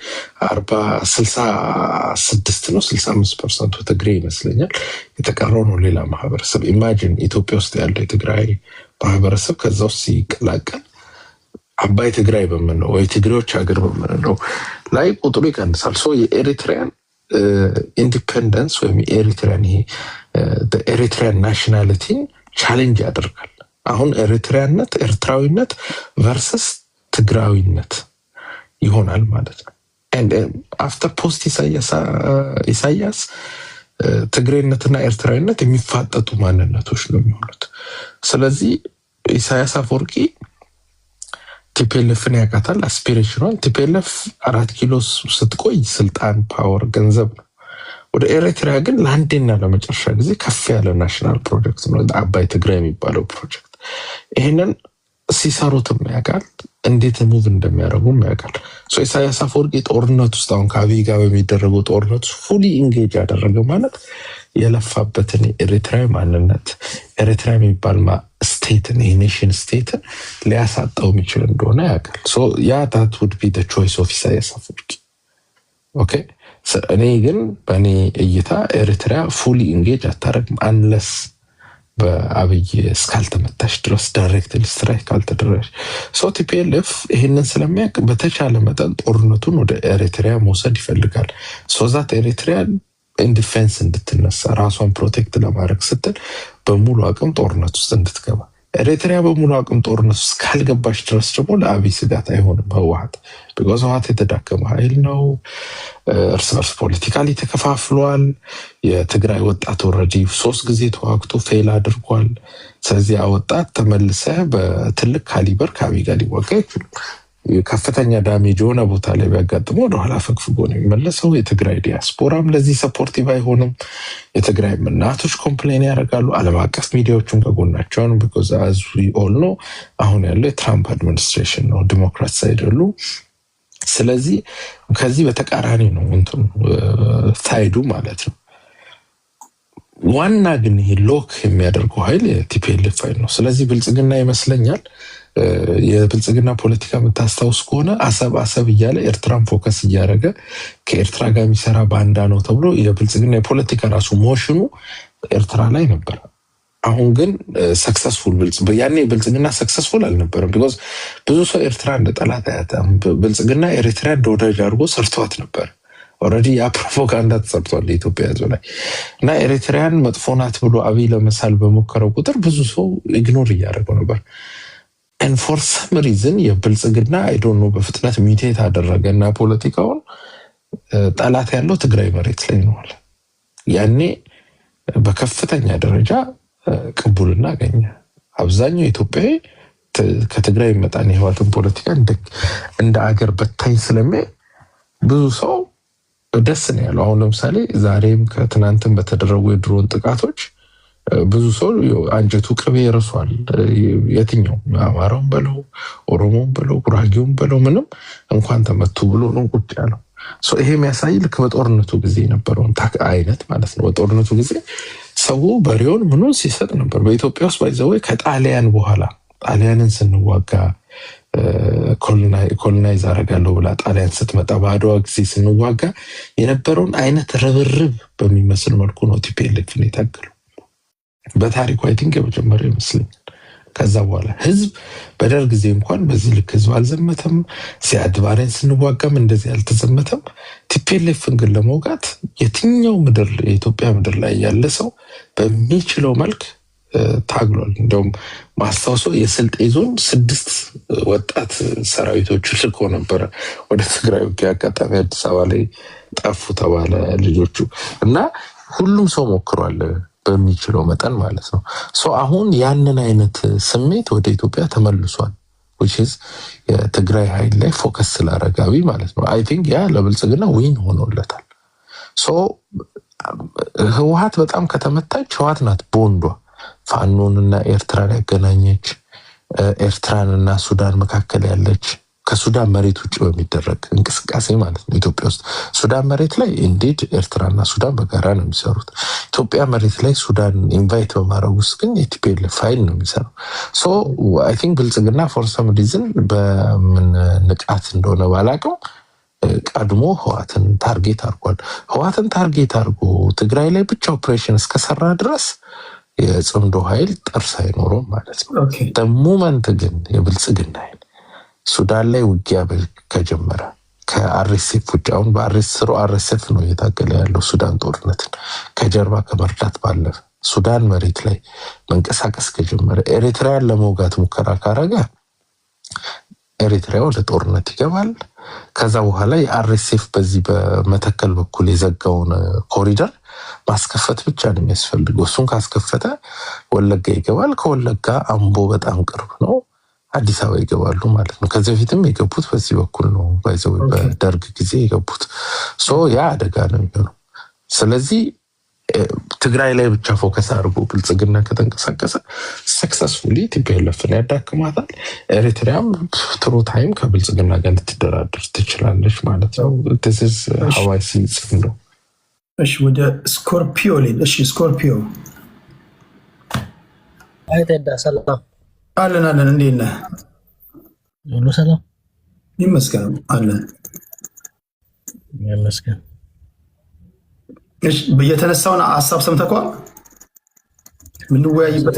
66 ነው 65% ትግሬ ይመስለኛል። የተቀረው ነው ሌላ ማህበረሰብ። ኢማጂን ኢትዮጵያ ውስጥ ያለው የትግራይ ማህበረሰብ ከዛ ውስጥ ሲቀላቀል አባይ ትግራይ በምንለው ወይ ትግሬዎች ሀገር በምንለው ላይ ቁጥሩ ይቀንሳል። ሶ የኤሪትሪያን ኢንዲፔንደንስ ወይም የኤሪትሪያን ይሄ ኤሪትሪያን ናሽናሊቲን ቻሌንጅ ያደርጋል። አሁን ኤሪትሪያነት ኤርትራዊነት ቨርሰስ ትግራዊነት ይሆናል ማለት ነው። አፍተር ፖስት ኢሳያስ ትግሬነትና ኤርትራዊነት የሚፋጠጡ ማንነቶች ነው የሚሆኑት። ስለዚህ ኢሳያስ አፈወርቂ ቲፒኤልኤፍን ያውቃታል፣ አስፒሬሽኗን። ቲፒኤልኤፍ 4 ኪሎ ስትቆይ ስልጣን፣ ፓወር፣ ገንዘብ ነው። ወደ ኤሪትሪያ ግን ለአንዴና ለመጨረሻ ጊዜ ከፍ ያለ ናሽናል ፕሮጀክት ነው አባይ ትግራይ የሚባለው ፕሮጀክት። ይህንን ሲሰሩትም ያውቃል፣ እንዴት ሙቭ እንደሚያደርጉም ያውቃል። ኢሳያስ አፈወርቂ ጦርነት ውስጥ አሁን ከአብይ ጋር በሚደረገው ጦርነት ውስጥ ፉሊ ኢንጌጅ ያደረገ ማለት የለፋበትን ኤሪትራዊ ማንነት ኤሪትራ የሚባል ስቴትን የኔሽን ስቴትን ሊያሳጣው የሚችል እንደሆነ ያውቃል። ያ ታት ውድ ቢ ቾይስ ኦፍ ኢሳያስ አፈወርቂ። ኦኬ እኔ ግን በእኔ እይታ ኤሪትሪያ ፉሊ ኢንጌጅ አታደርግም አንለስ በአብይ እስካልተመታሽ ድረስ ዳይሬክት ስትራይክ ካልተደረገች። ቲፒኤልኤፍ ይህንን ስለሚያውቅ በተቻለ መጠን ጦርነቱን ወደ ኤሪትሪያ መውሰድ ይፈልጋል። ሶዛት ኤሪትሪያ ኢንዲፌንስ እንድትነሳ ራሷን ፕሮቴክት ለማድረግ ስትል በሙሉ አቅም ጦርነት ውስጥ እንድትገባ። ኤሪትሪያ በሙሉ አቅም ጦርነት ውስጥ ካልገባች ድረስ ደግሞ ለአብይ ስጋት አይሆንም ህወሓት። ቢኮዝ ህወሓት የተዳከመ ኃይል ነው። እርስ በርስ ፖለቲካሊ ተከፋፍሏል። የትግራይ ወጣት ኦልሬዲ 3 ጊዜ ተዋግቶ ፌል አድርጓል። ስለዚህ ወጣት ተመልሰ በትልቅ ካሊበር ከአብይ ጋር ሊዋጋ አይችልም። ከፍተኛ ዳሜጅ የሆነ ቦታ ላይ ቢያጋጥመው ወደኋላ ፈግፍጎ ነው የሚመለሰው። የትግራይ ዲያስፖራም ለዚህ ሰፖርቲቭ አይሆንም። የትግራይ እናቶች ኮምፕሌን ያደርጋሉ። ዓለም አቀፍ ሚዲያዎቹም ከጎናቸውን ቢኮዝ አዝ ዊ ኦል ኖ አሁን ያለው የትራምፕ አድሚኒስትሬሽን ነው፣ ዲሞክራት አይደሉ። ስለዚህ ከዚህ በተቃራኒ ነው እንትን ሳይዱ ማለት ነው። ዋና ግን ይሄ ሎክ የሚያደርገው ኃይል የቲፒኤልኤፍ ኃይል ነው። ስለዚህ ብልጽግና ይመስለኛል የብልጽግና ፖለቲካ የምታስታውስ ከሆነ አሰብ እያለ ኤርትራን ፎከስ እያደረገ ከኤርትራ ጋር የሚሰራ ባንዳ ነው ተብሎ የብልጽግና የፖለቲካ ራሱ ሞሽኑ ኤርትራ ላይ ነበር። አሁን ግን ሰክሰስፉል ያኔ ብልጽግና ሰክሰስፉል አልነበረም። ቢኮዝ ብዙ ሰው ኤርትራ እንደ ጠላት አያጣም። ብልጽግና ኤሪትራ እንደ ወዳጅ አድርጎ ሰርቷት ነበር። ኦልሬዲ ያ ፕሮፓጋንዳ ተሰርቷል የኢትዮጵያ ሕዝብ ላይ እና ኤሪትሪያን መጥፎ ናት ብሎ አብይ ለመሳል በሞከረው ቁጥር ብዙ ሰው ኢግኖር እያደረገው ነበር። ፎር ሰም ሪዝን የብልጽግና አይዶኖ በፍጥነት ሚቴት አደረገ እና ፖለቲካውን ጠላት ያለው ትግራይ መሬት ላይ ነው። ያኔ በከፍተኛ ደረጃ ቅቡልና አገኘ። አብዛኛው ኢትዮጵያዊ ከትግራይ መጣን የህወሓትን ፖለቲካ እንደ አገር በታኝ ስለሚያይ ብዙ ሰው ደስ ነው ያለው። አሁን ለምሳሌ ዛሬም ከትናንትም በተደረጉ የድሮን ጥቃቶች ብዙ ሰው አንጀቱ ቅቤ ይርሷል። የትኛው አማራውን በለው ኦሮሞውን በለው ጉራጌውን በለው ምንም እንኳን ተመቱ ብሎ ነው ቁጭ ያለው። ይሄ የሚያሳይ ልክ በጦርነቱ ጊዜ የነበረውን አይነት ማለት ነው። በጦርነቱ ጊዜ ሰው በሬውን ምኑን ሲሰጥ ነበር። በኢትዮጵያ ውስጥ ባይዘው ከጣሊያን በኋላ ጣሊያንን ስንዋጋ ኮሎናይዝ አደርጋለሁ ብላ ጣሊያን ስትመጣ በአድዋ ጊዜ ስንዋጋ የነበረውን አይነት ርብርብ በሚመስል መልኩ ነው ቲፒኤልኤፍን የታገሉ። በታሪኩ አይ ቲንክ የመጀመሪያ ይመስለኛል። ከዛ በኋላ ህዝብ በደርግ ጊዜ እንኳን በዚህ ልክ ህዝብ አልዘመተም። ሲያድ ባሬን ስንዋጋም እንደዚህ አልተዘመተም። ቲፒኤልኤፍን ግን ለመውጋት የትኛው ምድር የኢትዮጵያ ምድር ላይ ያለ ሰው በሚችለው መልክ ታግሏል። እንደውም ማስታወሶ የስልጤ ዞን 6 ወጣት ሰራዊቶች ልኮ ነበረ ወደ ትግራይ ውጊያ። አጋጣሚ አዲስ አበባ ላይ ጠፉ ተባለ ልጆቹ እና ሁሉም ሰው ሞክሯል በሚችለው መጠን ማለት ነው። አሁን ያንን አይነት ስሜት ወደ ኢትዮጵያ ተመልሷል። which is የትግራይ ኃይል ላይ ፎከስ ስላረጋቢ ማለት ነው። አይ ቲንክ ያ ለብልጽግና ዊን ሆኖለታል። ህወሓት በጣም ከተመታች ህወሓት ናት ቦንዷ። ፋኖንና ኤርትራን ያገናኘች ኤርትራንና ሱዳን መካከል ያለች ከሱዳን መሬት ውጭ በሚደረግ እንቅስቃሴ ማለት ነው። ኢትዮጵያ ውስጥ ሱዳን መሬት ላይ እንዴት ኤርትራና ሱዳን በጋራ ነው የሚሰሩት። ኢትዮጵያ መሬት ላይ ሱዳን ኢንቫይት በማድረግ ውስጥ ግን የቲፒኤልኤፍ ፋይል ነው የሚሰራው። ሶ አይ ቲንክ ብልጽግና ፎር ሰም ሪዝን በምን ንቃት እንደሆነ ባላቅም ቀድሞ ህዋትን ታርጌት አድርጓል። ህዋትን ታርጌት አድርጎ ትግራይ ላይ ብቻ ኦፕሬሽን እስከሰራ ድረስ የጽምዶ ኃይል ጥርስ አይኖረውም ማለት ነው። ሞመንት ግን የብልጽግና ኃይል ሱዳን ላይ ውጊያ ከጀመረ ከአርኤስኤፍ ውጭ አሁን በአርኤስኤፍ ነው እየታገለ ያለው ሱዳን ጦርነትን ከጀርባ ከመርዳት ባለፈ ሱዳን መሬት ላይ መንቀሳቀስ ከጀመረ ኤሪትሪያን ለመውጋት ሙከራ ካረገ ኤሪትሪያ ወደ ጦርነት ይገባል። ከዛ በኋላ የአርኤስኤፍ በዚህ በመተከል በኩል የዘጋውን ኮሪደር ማስከፈት ብቻ ነው የሚያስፈልገው። እሱን ካስከፈተ ወለጋ ይገባል። ከወለጋ አምቦ በጣም ቅርብ ነው፣ አዲስ አበባ ይገባሉ ማለት ነው። ከዚህ በፊትም የገቡት በዚህ በኩል ነው፣ ባይዘው በደርግ ጊዜ የገቡት። ሶ ያ አደጋ ነው የሚሆነው። ስለዚህ ትግራይ ላይ ብቻ ፎከስ አድርጎ ብልጽግና ከተንቀሳቀሰ ሰክሰስፉሊ ቲፒኤልኤፍን ያዳክማታል። ኤሪትሪያም ትሩ ታይም ከብልጽግና ጋር ልትደራደር ትችላለች ማለት ነው። ስ ሀዋይ ሲጽፍ ነው። እሺ ወደ ስኮርፒዮ ሌል። እሺ ስኮርፒዮ አይተዳ ሰላም አለን አለን። እንዴት ነህ? ሁሉ ሰላም ይመስገን አለን ይመስገን። እሺ የተነሳውን ሀሳብ ሰምተኸዋል? ምን ወያይበት?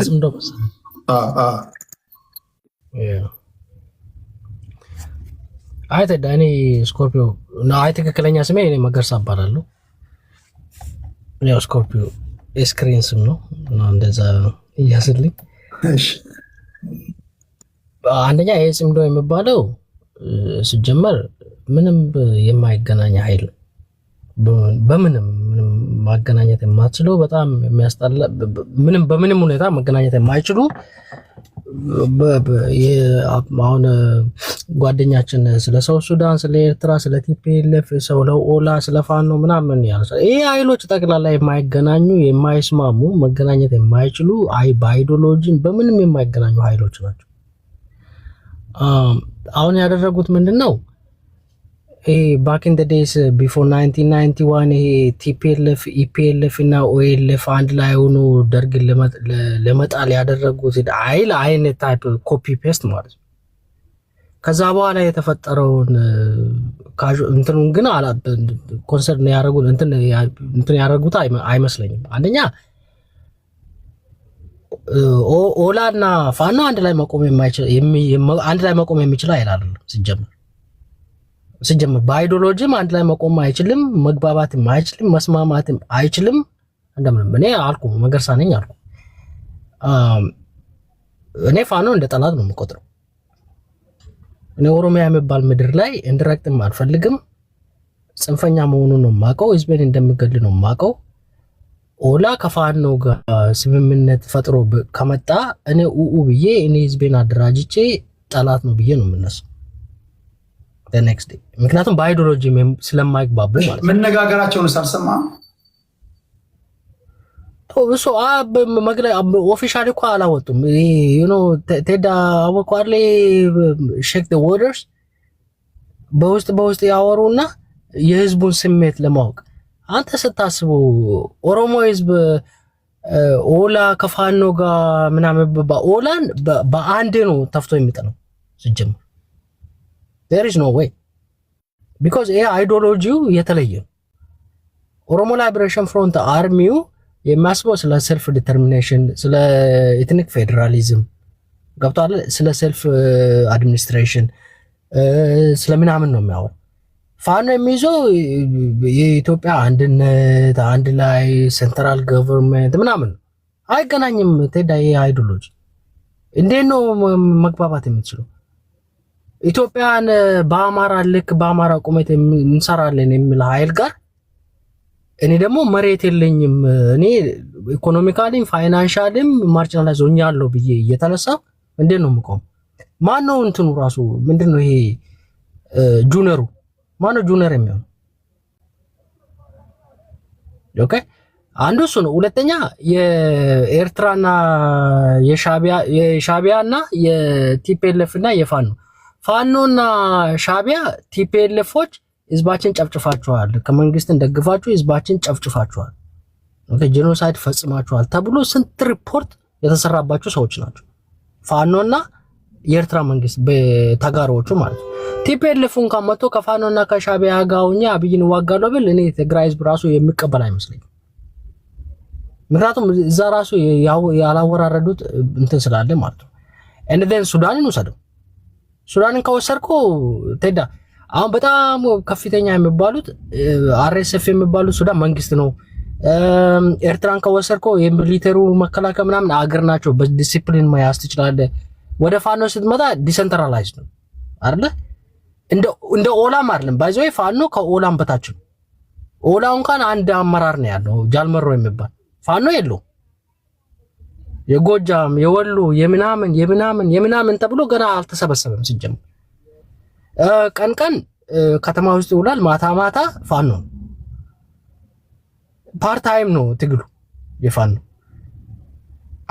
አይተዳ እኔ ስኮርፒዮ ነው። አይ ትክክለኛ ስሜ እኔ መገርሳ እባላለሁ። ያው ስኮርፒዮ ስክሪን ስም ነው እና እንደዛ እያስልኝ። እሺ አንደኛ ይሄ ጽምዶ የሚባለው ሲጀመር ምንም የማይገናኝ ኃይል በምንም ማገናኘት የማይችለው በጣም የሚያስጠላ ምንም በምንም ሁኔታ መገናኘት የማይችሉ አሁን ጓደኛችን ስለ ሰው ሱዳን፣ ስለ ኤርትራ፣ ስለ ቲፒኤልኤፍ፣ ስለ ኦላ፣ ስለ ፋኖ ምናምን ያነሳል። ይሄ ኃይሎች ጠቅላላ የማይገናኙ የማይስማሙ መገናኘት የማይችሉ በአይዲዮሎጂን በምንም የማይገናኙ ኃይሎች ናቸው። አሁን ያደረጉት ምንድነው? ይሄ ባክ ኢን ዘ ዴይስ ቢፎር 1991 ይሄ ቲፒኤልኤፍ ኢፒኤልኤፍ እና ኦኤልኤፍ አንድ ላይ ሆኖ ደርግን ለመጣል ያደረጉት አይነት ታይፕ ኮፒ ፔስት ማለት ነው። ከዛ በኋላ የተፈጠረውን እንትኑን ግን ኮንሰርን ያደረጉት እንትን ያደረጉት አይመስለኝም። አንደኛ ኦላ እና ፋኖ አንድ ላይ መቆም የሚችል አይደለም ሲጀምር በአይዲዮሎጂም አንድ ላይ መቆም አይችልም፣ መግባባትም አይችልም፣ መስማማትም አይችልም። እንደምንም እኔ አልኩ መገርሳ ነኝ አልኩ። እኔ ፋኖ እንደ ጠላት ነው የምቆጥረው። እኔ ኦሮሚያ የሚባል ምድር ላይ እንድረግጥም አልፈልግም። ጽንፈኛ መሆኑን ነው የማውቀው። ህዝቤን እንደምገል ነው የማውቀው። ኦላ ከፋኖ ጋር ስምምነት ፈጥሮ ከመጣ እኔ ብዬ እኔ ህዝቤን አደራጅቼ ጠላት ነው ብዬ ነው የምነሳው ኔክስት ዴይ። ምክንያቱም በአይዲዮሎጂ ስለማይግባቡ ማለት ነው። መነጋገራቸውን ሳልሰማ እሱ ኦፊሻሊ እኮ አላወጡም። ቴዳ አወቋሌ ሼክ ዘ ዋተርስ በውስጥ ያወሩና የህዝቡን ስሜት ለማወቅ አንተ ስታስበው ኦሮሞ ህዝብ ኦላ ከፋኖ ጋር ምናምን ኦላን በአንድ ነው ተፍቶ የሚጥለው ሲጀምር there is no way because ይሄ አይዲዮሎጂው የተለየ ነው። ኦሮሞ ላይብሬሽን ፍሮንት አርሚው የሚያስበው ስለ ሰልፍ ዲተርሚኔሽን፣ ስለ ኤትኒክ ፌዴራሊዝም ገብቷል፣ ስለ ሰልፍ አድሚኒስትሬሽን ስለምናምን ነው የሚያወራው። ፋኖ የሚይዘው የኢትዮጵያ አንድነት አንድ ላይ ሴንትራል ገቨርንመንት ምናምን አይገናኝም። ቴዳ ይሄ አይዲዮሎጂ እንዴት ነው መግባባት የምትችለው? ኢትዮጵያን በአማራ ልክ በአማራ ቁመት እንሰራለን የሚል ኃይል ጋር እኔ ደግሞ መሬት የለኝም እኔ ኢኮኖሚካሊም ፋይናንሻሊም ማርጂናላይዝ ሆኛለሁ ብዬ እየተነሳ እንዴት ነው የምቆም? ማነው እንትኑ ራሱ ምንድነው ይሄ ጁነሩ ማነው ጁነር የሚሆነው? ኦኬ አንዱ እሱ ነው። ሁለተኛ የኤርትራና የሻቢያና የቲፒኤልኤፍ እና ፋኖና ሻቢያ ቲፒኤልኤፎች ህዝባችን ጨፍጭፋቸዋል፣ ከመንግስትን ደግፋችሁ ህዝባችን ጨፍጭፋቸዋል፣ ጄኖሳይድ ፈጽማቸዋል ተብሎ ስንት ሪፖርት የተሰራባቸው ሰዎች ናቸው። ፋኖና የኤርትራ መንግስት በተጋሮቹ ማለት ነው። ቲፒኤልኤፍ እንኳን መጥቶ ከፋኖና ከሻቢያ ጋር ሆኜ አብይን ዋጋለሁ ብል እኔ ትግራይ ህዝብ ራሱ የሚቀበል አይመስለኝም። ምክንያቱም እዛ ራሱ ያላወራረዱት እንትን ስላለ ማለት ነው። እንደን ሱዳንን ወሰደው። ሱዳንን ከወሰድኩ ተዳ አሁን በጣም ከፍተኛ የሚባሉት አርኤስኤፍ የሚባሉት ሱዳን መንግስት ነው። ኤርትራን ከወሰድኩ የሚሊተሩ መከላከያ ምናምን አገር ናቸው፣ በዲሲፕሊን መያዝ ትችላለህ። ወደ ፋኖ ስትመጣ ዲሰንትራላይዝ ነው አይደለ? እንደ ኦላም አይደለም። ባይዘው ፋኖ ከኦላም በታች ነው። ኦላው እንኳን አንድ አመራር ነው ያለው ጃልመሮ የሚባል ፋኖ የለው። የጎጃም የወሎ የምናምን ተብሎ ገና አልተሰበሰበም ሲጀምር። ቀን ከተማ ውስጥ ይውላል፣ ማታ ፋኖ ፓርት ታይም ነው ትግሉ የፋኖ።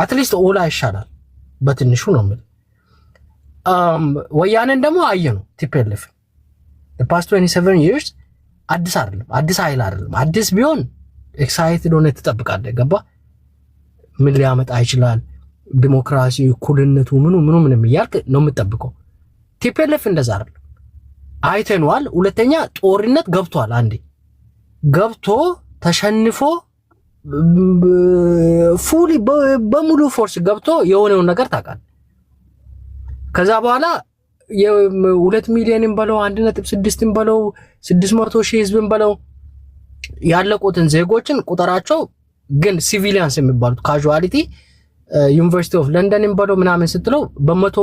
አትሊስት ኦላ ይሻላል በትንሹ ነው ማለት። ወያኔን ደግሞ አየነው ቲፒኤልኤፍ the past 27 years አዲስ አይደለም፣ አዲስ ኃይል አይደለም። አዲስ ቢሆን ኤክሳይትድ ሆነ ትጠብቃለህ። ገባ ምን ሊያመጣ ይችላል፣ ዲሞክራሲ፣ እኩልነቱ ምንም እያልክ ነው የምትጠብቀው። ቲፒኤልኤፍ እንደዛ አይደለም። አይተነዋል። ሁለተኛ ጦርነት ገብቷል። አንዴ ገብቶ ተሸንፎ ፉሊ በሙሉ ፎርስ ገብቶ የሆነውን ነገር ታውቃለህ። ከዛ በኋላ የ2 ሚሊዮንን በለው 1.6 በለው 600,000 ህዝብን በለው ያለቁትን ዜጎችን ቁጥራቸው ግን ሲቪሊያንስ የሚባሉት ካዡዋሊቲ ዩኒቨርሲቲ ኦፍ ለንደንን በለው ምናምን ስትለው በመቶ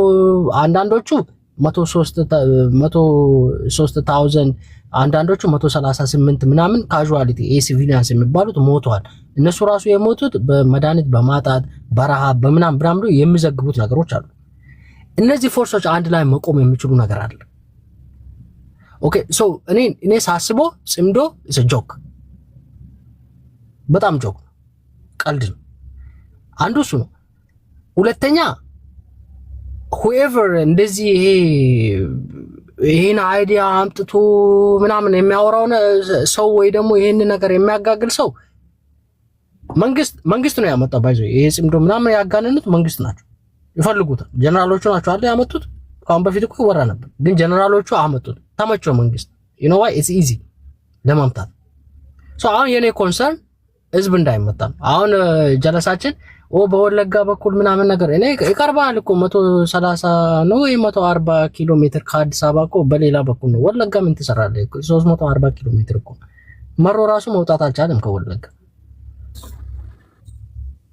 አንዳንዶቹ 103,000 አንዳንዶቹ 138 ምናምን ካዡዋሊቲ ሲቪሊያንስ የሚባሉት ሞተዋል። እነሱ ራሱ የሞቱት በመድኃኒት በማጣት በረሃብ በምናምን የሚዘግቡት ነገሮች አሉ። እነዚህ ፎርሶች አንድ ላይ መቆም የሚችሉ ነገር አለ። ኦኬ ሶ እኔ ሳስበው ጽምዶ ጆክ በጣም ጆክ ቀልድ ነው። አንዱ እሱ ነው። ሁለተኛ whoever እንደዚህ ይሄን አይዲያ አምጥቶ ምናምን የሚያወራው ሰው ወይ ደግሞ ይሄን ነገር የሚያጋግል ሰው መንግስት ነው ያመጣው። ባይዘው ይሄ ጽምዶ ምናምን ያጋነኑት መንግስት ናቸው፣ ይፈልጉታል። ጀነራሎቹ ናቸው አይደል ያመጡት። ካሁን በፊት እኮ ይወራ ነበር፣ ግን ጀነራሎቹ አመጡት። ተመቸው መንግስት you know why it's easy ለማምጣት። ሶ አሁን የኔ ኮንሰርን ህዝብ እንዳይመጣ አሁን ጀለሳችን በወለጋ በኩል ምናምን ነገር እኔ ይቀርባል እኮ 130 ነው ወይ 140 ኪሎ ሜትር ከአዲስ አበባ እኮ በሌላ በኩል ነው። ወለጋ ምን ትሰራለህ? 340 ኪሎ ሜትር እኮ መሮ ራሱ መውጣት አልቻለም ከወለጋ።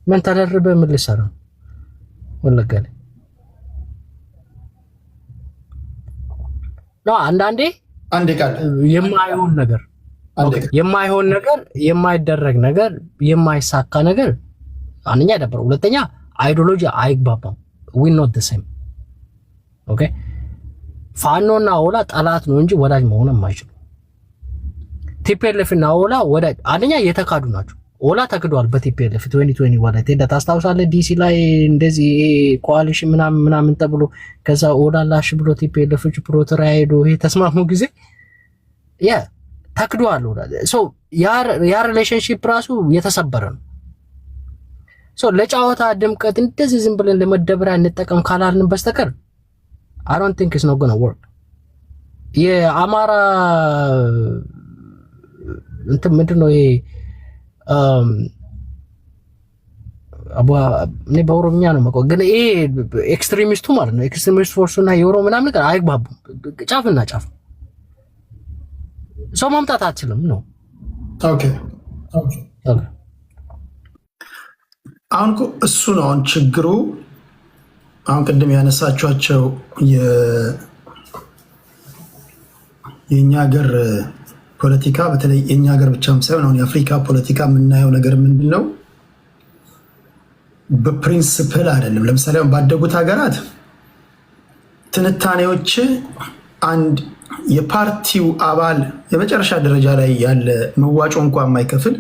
ምን ተደርበ ምን ልሰራ ወለጋ ላይ ነው? አንዴ ቃል የማይሆን ነገር የማይደረግ ነገር የማይሳካ ነገር አንኛ ደብረ። ሁለተኛ አይዲዮሎጂ አይግባባም። we not the same ኦኬ። ፋኖና ኦላ ጠላት ነው እንጂ ወዳጅ መሆን የማይችሉ። ቲፒኤልኤፍ እና ኦላ ወዳጅ አንኛ የተካዱ ናቸው። ኦላ ተክዷል በቲፒኤልኤፍ 2020 ወላይታ እንደ ታስታውሳለህ ዲሲ ላይ እንደዚህ ኮአሊሽን ምናምን ተብሎ ከዛ ኦላ ላሽ ብሎ ቲፒኤልኤፎች ፕሮተራ ሄዶ ይሄ ተስማሙ ጊዜ ተክዷል ኦላ። ሶ ያ ሪሌሽንሺፕ ራሱ የተሰበረ ነው። ሶ ለጫወታ ድምቀት እንደዚህ ዝም ብለን ለመደበሪያ እንጠቀም ካላልን በስተቀር I don't think it's not going to work። የአማራ እንትን ምንድነው ይሄ እኔ በኦሮምኛ ነው የማውቀው፣ ግን ይሄ ኤክስትሪሚስቱ ማለት ነው ኤክስትሪሚስት ፎርሱና የኦሮሞ ምናምን ነገር አይግባቡም። ጫፍና ጫፍ ሰው ማምጣት አትችልም ነው። ኦኬ አሁን እሱ ነው አሁን ችግሩ። አሁን ቅድም ያነሳችኋቸው የኛ ሀገር ፖለቲካ በተለይ የኛ ሀገር ብቻም ሳይሆን አሁን የአፍሪካ ፖለቲካ የምናየው ነገር ምንድን ነው? በፕሪንስፕል አይደለም። ለምሳሌ አሁን ባደጉት ሀገራት ትንታኔዎች አንድ የፓርቲው አባል የመጨረሻ ደረጃ ላይ ያለ መዋጮ እንኳን የማይከፍል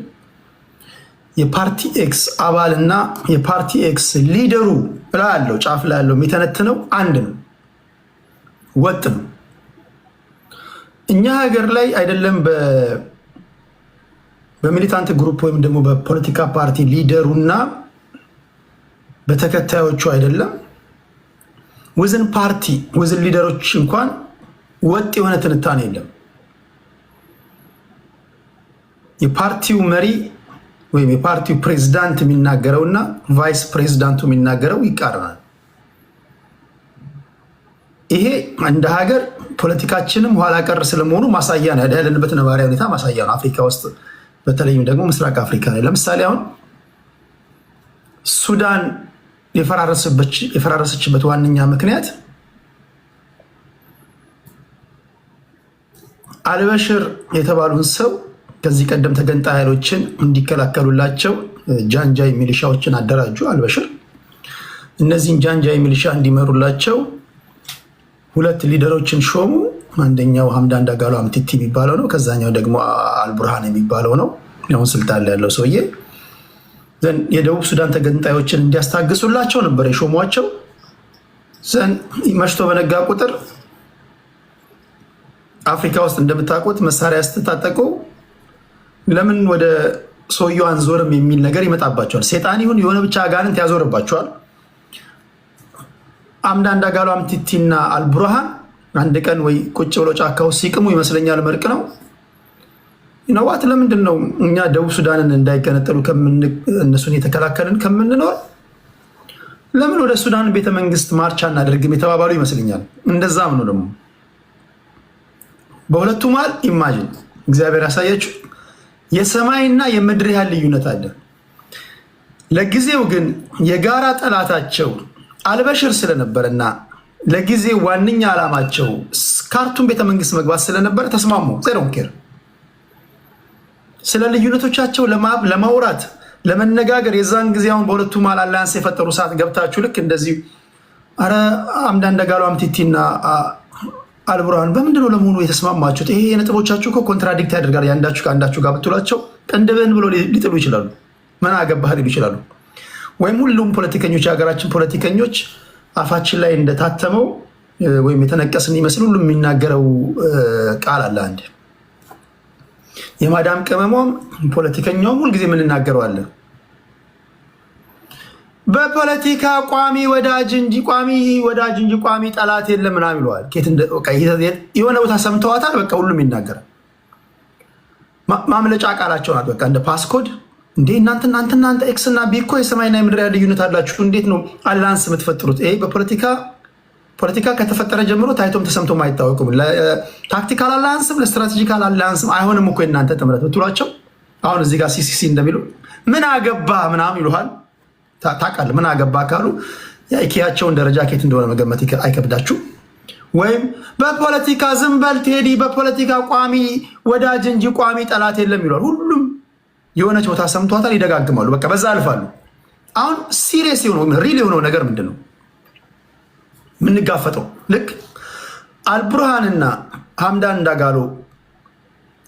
የፓርቲ ኤክስ አባልና የፓርቲ ኤክስ ሊደሩ ላለው ጫፍ ላይ ያለው የሚተነትነው አንድ ነው፣ ወጥ ነው። እኛ ሀገር ላይ አይደለም በሚሊታንት ግሩፕ ወይም ደግሞ በፖለቲካ ፓርቲ ሊደሩና በተከታዮቹ አይደለም ወዝን ፓርቲ ወዝን ሊደሮች እንኳን ወጥ የሆነ ትንታኔ የለም። የፓርቲው መሪ ወይም የፓርቲው ፕሬዝዳንት የሚናገረውና ቫይስ ፕሬዝዳንቱ የሚናገረው ይቃረናል። ይሄ እንደ ሀገር ፖለቲካችንም ኋላ ቀር ስለመሆኑ ማሳያ ነው። ያለንበት ነባራዊ ሁኔታ ማሳያ ነው። አፍሪካ ውስጥ በተለይም ደግሞ ምስራቅ አፍሪካ ላይ ለምሳሌ አሁን ሱዳን የፈራረሰችበት ዋነኛ ምክንያት አልበሽር የተባሉን ሰው ከዚህ ቀደም ተገንጣይ ኃይሎችን እንዲከላከሉላቸው ጃንጃይ ሚሊሻዎችን አደራጁ። አልበሽር እነዚህን ጃንጃይ ሚሊሻ እንዲመሩላቸው ሁለት ሊደሮችን ሾሙ። አንደኛው ሐምዳን ዳጋሎ አምቲቲ የሚባለው ነው። ከዛኛው ደግሞ አልቡርሃን የሚባለው ነው። አሁን ስልጣን ላይ ያለው ሰውዬ የደቡብ ሱዳን ተገንጣዮችን እንዲያስታግሱላቸው ነበር የሾሟቸው። መሽቶ በነጋ ቁጥር አፍሪካ ውስጥ እንደምታውቁት መሳሪያ ስትታጠቁ ለምን ወደ ሰውየው አንዞርም የሚል ነገር ይመጣባቸዋል። ሴጣን ይሁን የሆነ ብቻ አጋንንት ያዞርባቸዋል። ሐምዳን ዳጋሎ አምቲቲና አልቡርሃን አንድ ቀን ወይ ቁጭ ብሎ ጫካ ውስጥ ሲቅሙ ይመስለኛል መርቅ ነው ይነዋት ለምንድን ነው እኛ ደቡብ ሱዳንን እንዳይገነጠሉ እነሱን የተከላከልን ከምንኖር ለምን ወደ ሱዳን ቤተመንግስት ማርቻ እናደርግም የተባባሉ ይመስለኛል። እንደዛም ነው ደግሞ በሁለቱ መሃል ኢማጂን እግዚአብሔር ያሳያችሁ የሰማይና የምድር ያህል ልዩነት አለ። ለጊዜው ግን የጋራ ጠላታቸው አልበሽር ስለነበረና ለጊዜው ዋነኛ ዓላማቸው ካርቱም ቤተመንግስት መግባት ስለነበረ ተስማሙ። ዜሮንኬር ስለ ልዩነቶቻቸው ለማውራት ለመነጋገር የዛን ጊዜ አሁን በሁለቱ መሃል አላያንስ የፈጠሩ ሰዓት ገብታችሁ ልክ እንደዚህ አረ ሐምዳን ዳጋሎ አምቲቲና አልቡርሃን በምንድነው ለመሆኑ የተስማማችሁት? ይሄ የነጥቦቻችሁ እኮ ኮንትራዲክት ያደርጋል። ያንዳችሁ ከአንዳችሁ ጋር ብትሏቸው ቀንድብህን ብሎ ሊጥሉ ይችላሉ። ምን አገባህ ሊሉ ይችላሉ። ወይም ሁሉም ፖለቲከኞች የሀገራችን ፖለቲከኞች አፋችን ላይ እንደታተመው ወይም የተነቀስን ይመስል ሁሉም የሚናገረው ቃል አለ። አንድ የማዳም ቅመሟም ፖለቲከኛውም ሁልጊዜ የምንናገረዋለን በፖለቲካ ቋሚ ወዳጅ እንጂ ቋሚ ጠላት የለም ምናምን ይለዋል። የሆነ ቦታ ሰምተዋታል። በቃ ሁሉም ይናገራል። ማምለጫ ቃላቸው ናት። በቃ እንደ ፓስኮድ እንዴ እናንተ ኤክስ እና ቢ እኮ የሰማይና የምድር ያለ ልዩነት አላችሁ። እንዴት ነው አላያንስ የምትፈጥሩት? ይሄ በፖለቲካ ከተፈጠረ ጀምሮ ታይቶም ተሰምቶም አይታወቅም። ለታክቲካል አላያንስም ለስትራቴጂካል አላያንስም አይሆንም እኮ የእናንተ ጥምረት ብትሏቸው አሁን እዚህ ጋር ሲሲሲ እንደሚሉ ምን አገባ ምናምን ይሉሃል። ታውቃለህ ምን አገባ ካሉ የኢኪያቸውን ደረጃ ኬት እንደሆነ መገመት አይከብዳችሁ። ወይም በፖለቲካ ዝም በል ቴዲ በፖለቲካ ቋሚ ወዳጅ እንጂ ቋሚ ጠላት የለም ይሏል። ሁሉም የሆነች ቦታ ሰምቷታል፣ ይደጋግማሉ። በቃ በዛ አልፋሉ። አሁን ሲሪየስ የሆነው ሪል የሆነው ነገር ምንድን ነው የምንጋፈጠው? ልክ አልቡርሃንና ሐምዳን ዳጋሎ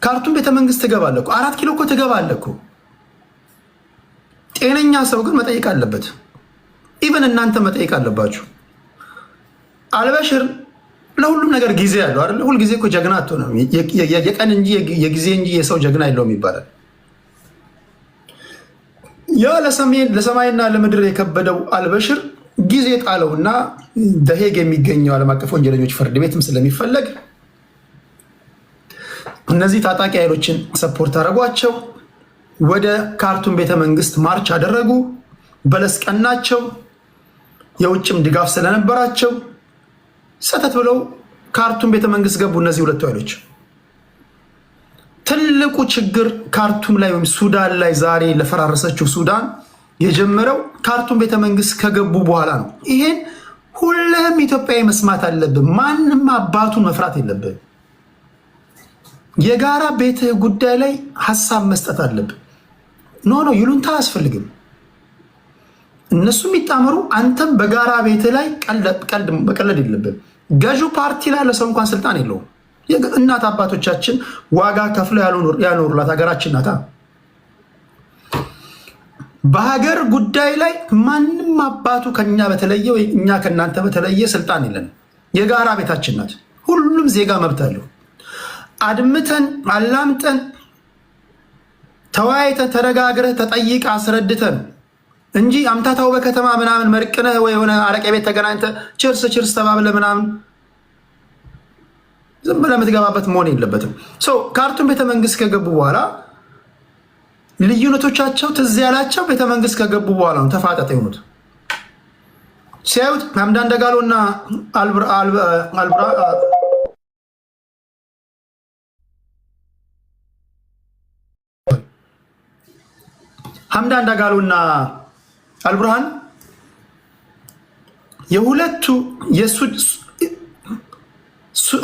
ካርቱም ቤተመንግስት ትገባለህ እኮ 4 ኪሎ እኮ ትገባለህ እኮ። ጤነኛ ሰው ግን መጠየቅ አለበት። ኢቨን እናንተ መጠየቅ አለባችሁ። አልበሽር ለሁሉም ነገር ጊዜ ያለው አይደል? ሁልጊዜ እኮ ጀግና አትሆንም። የቀን እንጂ የጊዜ እንጂ የሰው ጀግና የለውም ይባላል። ያ ለሰማይና ለምድር የከበደው አልበሽር ጊዜ ጣለውና ደሄግ የሚገኘው ዓለም አቀፍ ወንጀለኞች ፍርድ ቤትም ስለሚፈለግ እነዚህ ታጣቂ ኃይሎችን ሰፖርት አደረጓቸው። ወደ ካርቱም ቤተመንግስት ማርች አደረጉ። በለስ ቀናቸው። የውጭም ድጋፍ ስለነበራቸው ሰተት ብለው ካርቱም ቤተመንግስት ገቡ። እነዚህ ሁለቱ ኃይሎች ትልቁ ችግር ካርቱም ላይ ወይም ሱዳን ላይ ዛሬ ለፈራረሰችው ሱዳን የጀመረው ካርቱም ቤተመንግስት ከገቡ በኋላ ነው። ይሄን ሁሉም ኢትዮጵያዊ መስማት አለብን። ማንም አባቱን መፍራት የለብን። የጋራ ቤትህ ጉዳይ ላይ ሀሳብ መስጠት አለብን። ኖ ይሉንታ አያስፈልግም። እነሱም ይጣመሩ፣ አንተም በጋራ ቤትህ ላይ መቀለድ የለብን። ገዢው ፓርቲ ላይ ለሰው እንኳን ስልጣን የለውም። እናት አባቶቻችን ዋጋ ከፍለው ያኖሩላት ሀገራችን ናታ። በሀገር ጉዳይ ላይ ማንም አባቱ ከኛ በተለየ ወይ እኛ ከናንተ በተለየ ስልጣን የለንም። የጋራ ቤታችን ናት። ሁሉም ዜጋ መብት አለው። አድምተን አላምጠን ተወያይተን ተነጋግረህ ተጠይቀ አስረድተን እንጂ አምታታው በከተማ ምናምን መርቅነህ ወይ የሆነ አረቄ ቤት ተገናኝተህ ችርስ ተባብለህ ምናምን ዝም ብለህ የምትገባበት መሆን የለበትም። ካርቱም ቤተመንግስት ከገቡ በኋላ ልዩነቶቻቸው ትዝ ያላቸው ቤተመንግስት ከገቡ በኋላ ነው ተፋጠጥ የሆኑት። ሲያዩት ሐምዳን ደጋሎ እና ሐምዳን ደጋሎ እና አልቡርሃን የሁለቱ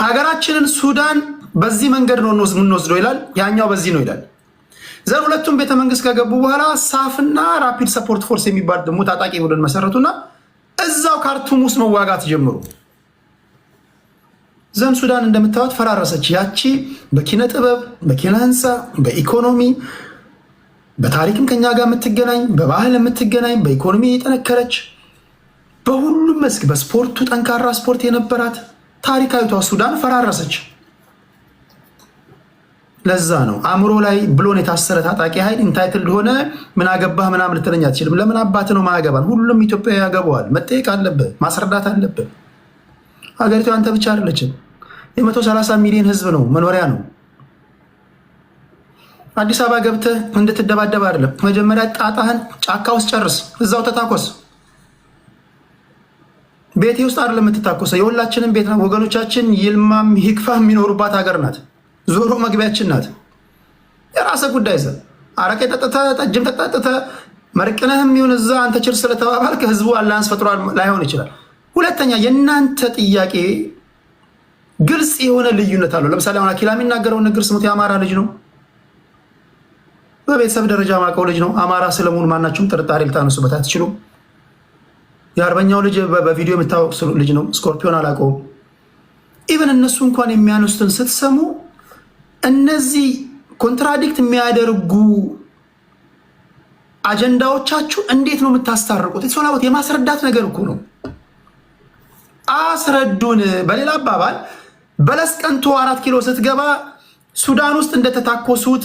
ሀገራችንን ሱዳን በዚህ መንገድ ነው የምንወስደው ይላል፣ ያኛው በዚህ ነው ይላል። ዘር ሁለቱም ቤተመንግስት ከገቡ በኋላ ሳፍና ራፒድ ሰፖርት ፎርስ የሚባል ደግሞ ታጣቂ ቡድን መሰረቱና እዛው ካርቱም ውስጥ መዋጋት ጀምሩ። ዘን ሱዳን እንደምታዩት ፈራረሰች። ያቺ በኪነ ጥበብ፣ በኪነ ህንፃ፣ በኢኮኖሚ በታሪክም ከኛ ጋር የምትገናኝ በባህል የምትገናኝ በኢኮኖሚ የጠነከረች በሁሉም መስክ በስፖርቱ ጠንካራ ስፖርት የነበራት ታሪካዊቷ ሱዳን ፈራረሰች። ለዛ ነው አእምሮ ላይ ብሎን የታሰረ ታጣቂ ኃይል ኢንታይትልድ ሆነ ምን አገባህ ምናምን ልትለኝ አትችልም። ለምን አባት ነው ማያገባን? ሁሉም ኢትዮጵያ ያገባዋል። መጠየቅ አለብህ፣ ማስረዳት አለብህ። ሀገሪቱ አንተ ብቻ አይደለችም። የ130 ሚሊዮን ህዝብ ነው፣ መኖሪያ ነው። አዲስ አበባ ገብተህ እንድትደባደብ አይደለም። መጀመሪያ ጣጣህን ጫካ ውስጥ ጨርስ፣ እዛው ተታኮስ። ቤቴ ውስጥ አይደለም የምትታኮሰው፣ የሁላችንም ቤት ነው። ወገኖቻችን ይልማም ይክፋም የሚኖሩባት ሀገር ናት። ዞሮ መግቢያችን ናት። የራስህ ጉዳይ ሰ አረቄ ጠጥተህ ጠጅም ጠጥተህ መርቅነህም ይሁን እዛ አንተ ችር ስለተባባልክ ህዝቡ አላንስ ፈጥሯል ላይሆን ይችላል። ሁለተኛ የእናንተ ጥያቄ ግልጽ የሆነ ልዩነት አለው። ለምሳሌ አሁን አኪላ የሚናገረውን ንግር ስሙት። የአማራ ልጅ ነው፣ በቤተሰብ ደረጃ ማቀው ልጅ ነው። አማራ ስለመሆኑ ማናችሁም ጥርጣሬ ልታነሱበት አትችሉም። የአርበኛው ልጅ በቪዲዮ የምታወቅ ልጅ ነው። ስኮርፒዮን አላውቀውም። ኢቨን እነሱ እንኳን የሚያነሱትን ስትሰሙ እነዚህ ኮንትራዲክት የሚያደርጉ አጀንዳዎቻችሁ እንዴት ነው የምታስታርቁት? የተሶላቦት የማስረዳት ነገር እኮ ነው። አስረዱን። በሌላ አባባል በለስ ቀንቶ 4 ኪሎ ስትገባ ሱዳን ውስጥ እንደተታኮሱት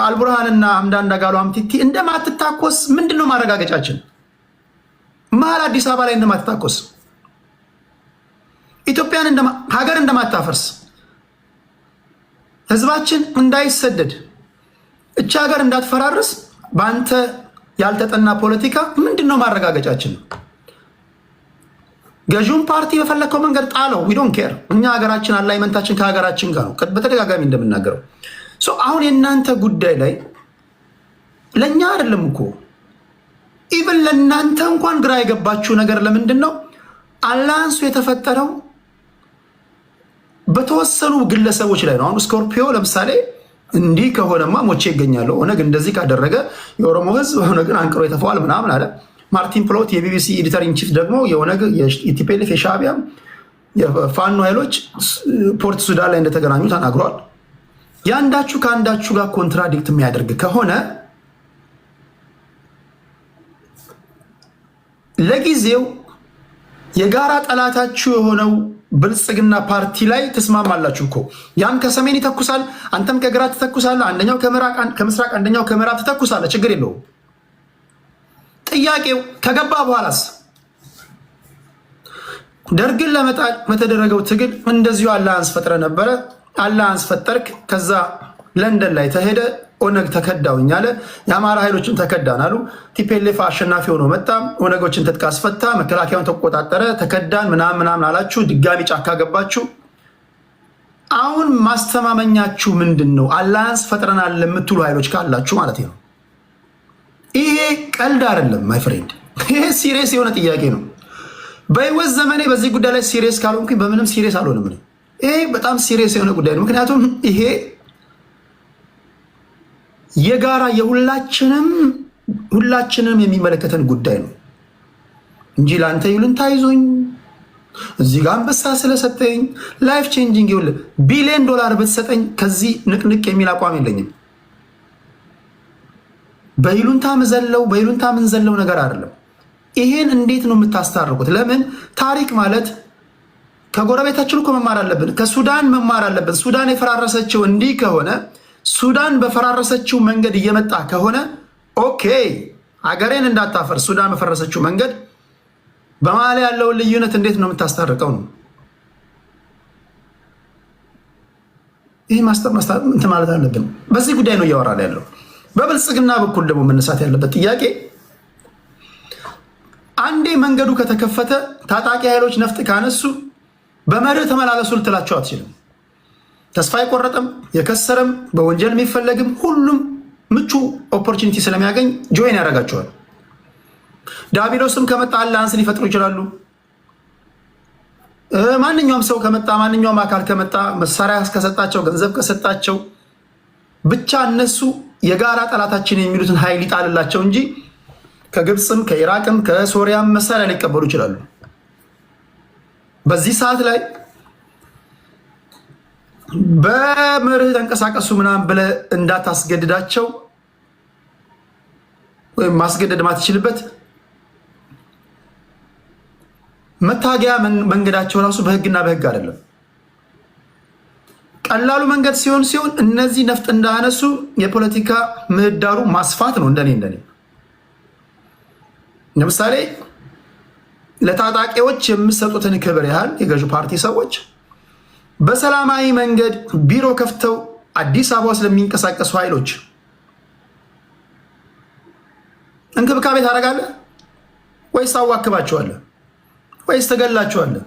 አልቡርሃንና ሐምዳን ደጋሎ አምቲቲ እንደማትታኮስ ምንድነው ማረጋገጫችን? መሀል አዲስ አበባ ላይ እንደማትታኮስ፣ ኢትዮጵያን ሀገር እንደማታፈርስ፣ ህዝባችን እንዳይሰደድ፣ እቻ ሀገር እንዳትፈራርስ በአንተ ያልተጠና ፖለቲካ ምንድነው ማረጋገጫችን? ገዥውን ፓርቲ በፈለግከው መንገድ ጣለው። ዊ ዶንት ኬር። እኛ ሀገራችን አላይመንታችን ከሀገራችን ጋር ነው፣ በተደጋጋሚ እንደምናገረው። አሁን የእናንተ ጉዳይ ላይ ለእኛ አይደለም እኮ ኢቨን ለእናንተ እንኳን ግራ የገባችሁ ነገር ለምንድን ነው? አላያንሱ የተፈጠረው በተወሰኑ ግለሰቦች ላይ ነው። አሁን ስኮርፒዮ ለምሳሌ እንዲህ ከሆነማ ሞቼ ይገኛለሁ፣ ኦነግ እንደዚህ ካደረገ የኦሮሞ ህዝብ ኦነግን አንቅሮ የተፈዋል ምናምን አለ። ማርቲን ፕሎት የቢቢሲ ኤዲተር ኢንቺፍ ደግሞ የኦነግ የቲፒኤልኤፍ የሻዕቢያ የፋኖ ኃይሎች ፖርት ሱዳን ላይ እንደተገናኙ ተናግሯል። የአንዳችሁ ከአንዳችሁ ጋር ኮንትራዲክት የሚያደርግ ከሆነ ለጊዜው የጋራ ጠላታችሁ የሆነው ብልጽግና ፓርቲ ላይ ትስማማላችሁ እኮ። ያም ከሰሜን ይተኩሳል፣ አንተም ከግራ ትተኩሳለህ፣ አንደኛው ከምስራቅ አንደኛው ከምዕራብ ትተኩሳለህ። ችግር የለውም። ጥያቄው ከገባ በኋላስ ደርግን ለመጣል በተደረገው ትግል እንደዚሁ አላያንስ ፈጥረ ነበረ። አላያንስ ፈጠርክ። ከዛ ለንደን ላይ ተሄደ። ኦነግ ተከዳውኝ አለ። የአማራ ኃይሎችን ተከዳን አሉ። ቲፒኤልኤፍ አሸናፊ ሆኖ መጣ። ኦነጎችን ትጥቅ አስፈታ። መከላከያውን ተቆጣጠረ። ተከዳን ምናምን አላችሁ። ድጋሚ ጫካ ገባችሁ። አሁን ማስተማመኛችሁ ምንድን ነው? አላያንስ ፈጥረናል ለምትሉ ኃይሎች ካላችሁ ማለት ነው። ይሄ ቀልድ አይደለም ማይ ፍሬንድ። ይሄ ሲሪየስ የሆነ ጥያቄ ነው። በህይወት ዘመኔ በዚህ ጉዳይ ላይ ሲሪየስ ካልሆንኩኝ በምንም ሲሪየስ አልሆንም። ይሄ በጣም ሲሪየስ የሆነ ጉዳይ ነው። ምክንያቱም ይሄ የጋራ ሁላችንም የሚመለከተን ጉዳይ ነው እንጂ ለአንተ ይሉንታ ይዞኝ እዚህ ጋር አንበሳ ስለሰጠኝ ላይፍ ቼንጂንግ ይኸውልህ $1 ቢሊዮን ብትሰጠኝ ከዚህ ንቅንቅ የሚል አቋም የለኝም። በይሉንታ ምንዘለው ነገር አይደለም። ይሄን እንዴት ነው የምታስታርቁት? ለምን ታሪክ ማለት ከጎረቤታችን እኮ መማር አለብን። ከሱዳን መማር አለብን። ሱዳን የፈራረሰችው እንዲህ ከሆነ ሱዳን በፈራረሰችው መንገድ እየመጣ ከሆነ ኦኬ ሀገሬን እንዳታፈር ሱዳን በፈረሰችው መንገድ በመሀል ያለውን ልዩነት እንዴት ነው የምታስታርቀው ነው። ይህ እንትን ማለት አለብን። በዚህ ጉዳይ ነው እያወራን ያለው። በብልጽግና በኩል ደግሞ መነሳት ያለበት ጥያቄ አንዴ መንገዱ ከተከፈተ ታጣቂ ኃይሎች ነፍጥ ካነሱ በመርህ ተመላለሱ ልትላቸው አትችልም። ተስፋ የቆረጠም የከሰረም በወንጀል የሚፈለግም ሁሉም ምቹ ኦፖርቹኒቲ ስለሚያገኝ ጆይን ያደርጋቸዋል። ዳቢሎስም ከመጣ አላንስ ሊፈጥሩ ይችላሉ። ማንኛውም ሰው ከመጣ ማንኛውም አካል ከመጣ መሳሪያ ከሰጣቸው ገንዘብ ከሰጣቸው ብቻ እነሱ የጋራ ጠላታችን የሚሉትን ኃይል ይጣልላቸው እንጂ ከግብፅም ከኢራቅም ከሶሪያም መሳሪያ ሊቀበሉ ይችላሉ። በዚህ ሰዓት ላይ በመርህ ተንቀሳቀሱ ምናምን ብለህ እንዳታስገድዳቸው ወይም ማስገደድ ማትችልበት መታገያ መንገዳቸው ራሱ በህግና በህግ አይደለም። ቀላሉ መንገድ ሲሆን እነዚህ ነፍጥ እንዳነሱ የፖለቲካ ምህዳሩ ማስፋት ነው። እንደኔ ለምሳሌ ለታጣቂዎች የምሰጡትን ክብር ያህል የገዢ ፓርቲ ሰዎች በሰላማዊ መንገድ ቢሮ ከፍተው አዲስ አበባ ስለሚንቀሳቀሱ ኃይሎች እንክብካቤ ታደርጋለህ ወይስ ታዋክባቸዋለህ ወይስ ትገላቸዋለህ?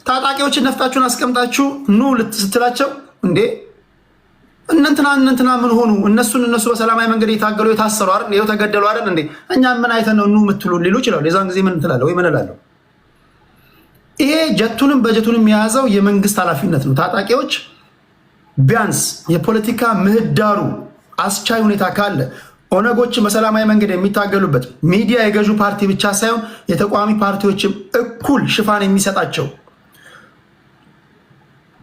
ታጣቂዎችን ነፍጣችሁን አስቀምጣችሁ ኑ ስትላቸው እንዴ እነንትና ምን ሆኑ? እነሱ በሰላማዊ መንገድ የታገሉ የታሰሩ አይደል? ይኸው ተገደሉ አይደል እንዴ? እኛ ምን አይተን ነው ኑ የምትሉ ሊሉ ይችላሉ። የዛን ጊዜ ምን ትላለህ ወይ ምን እላለሁ? ይሄ ጀቱንም በጀቱንም የያዘው የመንግስት ኃላፊነት ነው። ታጣቂዎች ቢያንስ የፖለቲካ ምህዳሩ አስቻይ ሁኔታ ካለ ኦነጎችን በሰላማዊ መንገድ የሚታገሉበት ሚዲያ የገዢ ፓርቲ ብቻ ሳይሆን የተቃዋሚ ፓርቲዎችም እኩል ሽፋን የሚሰጣቸው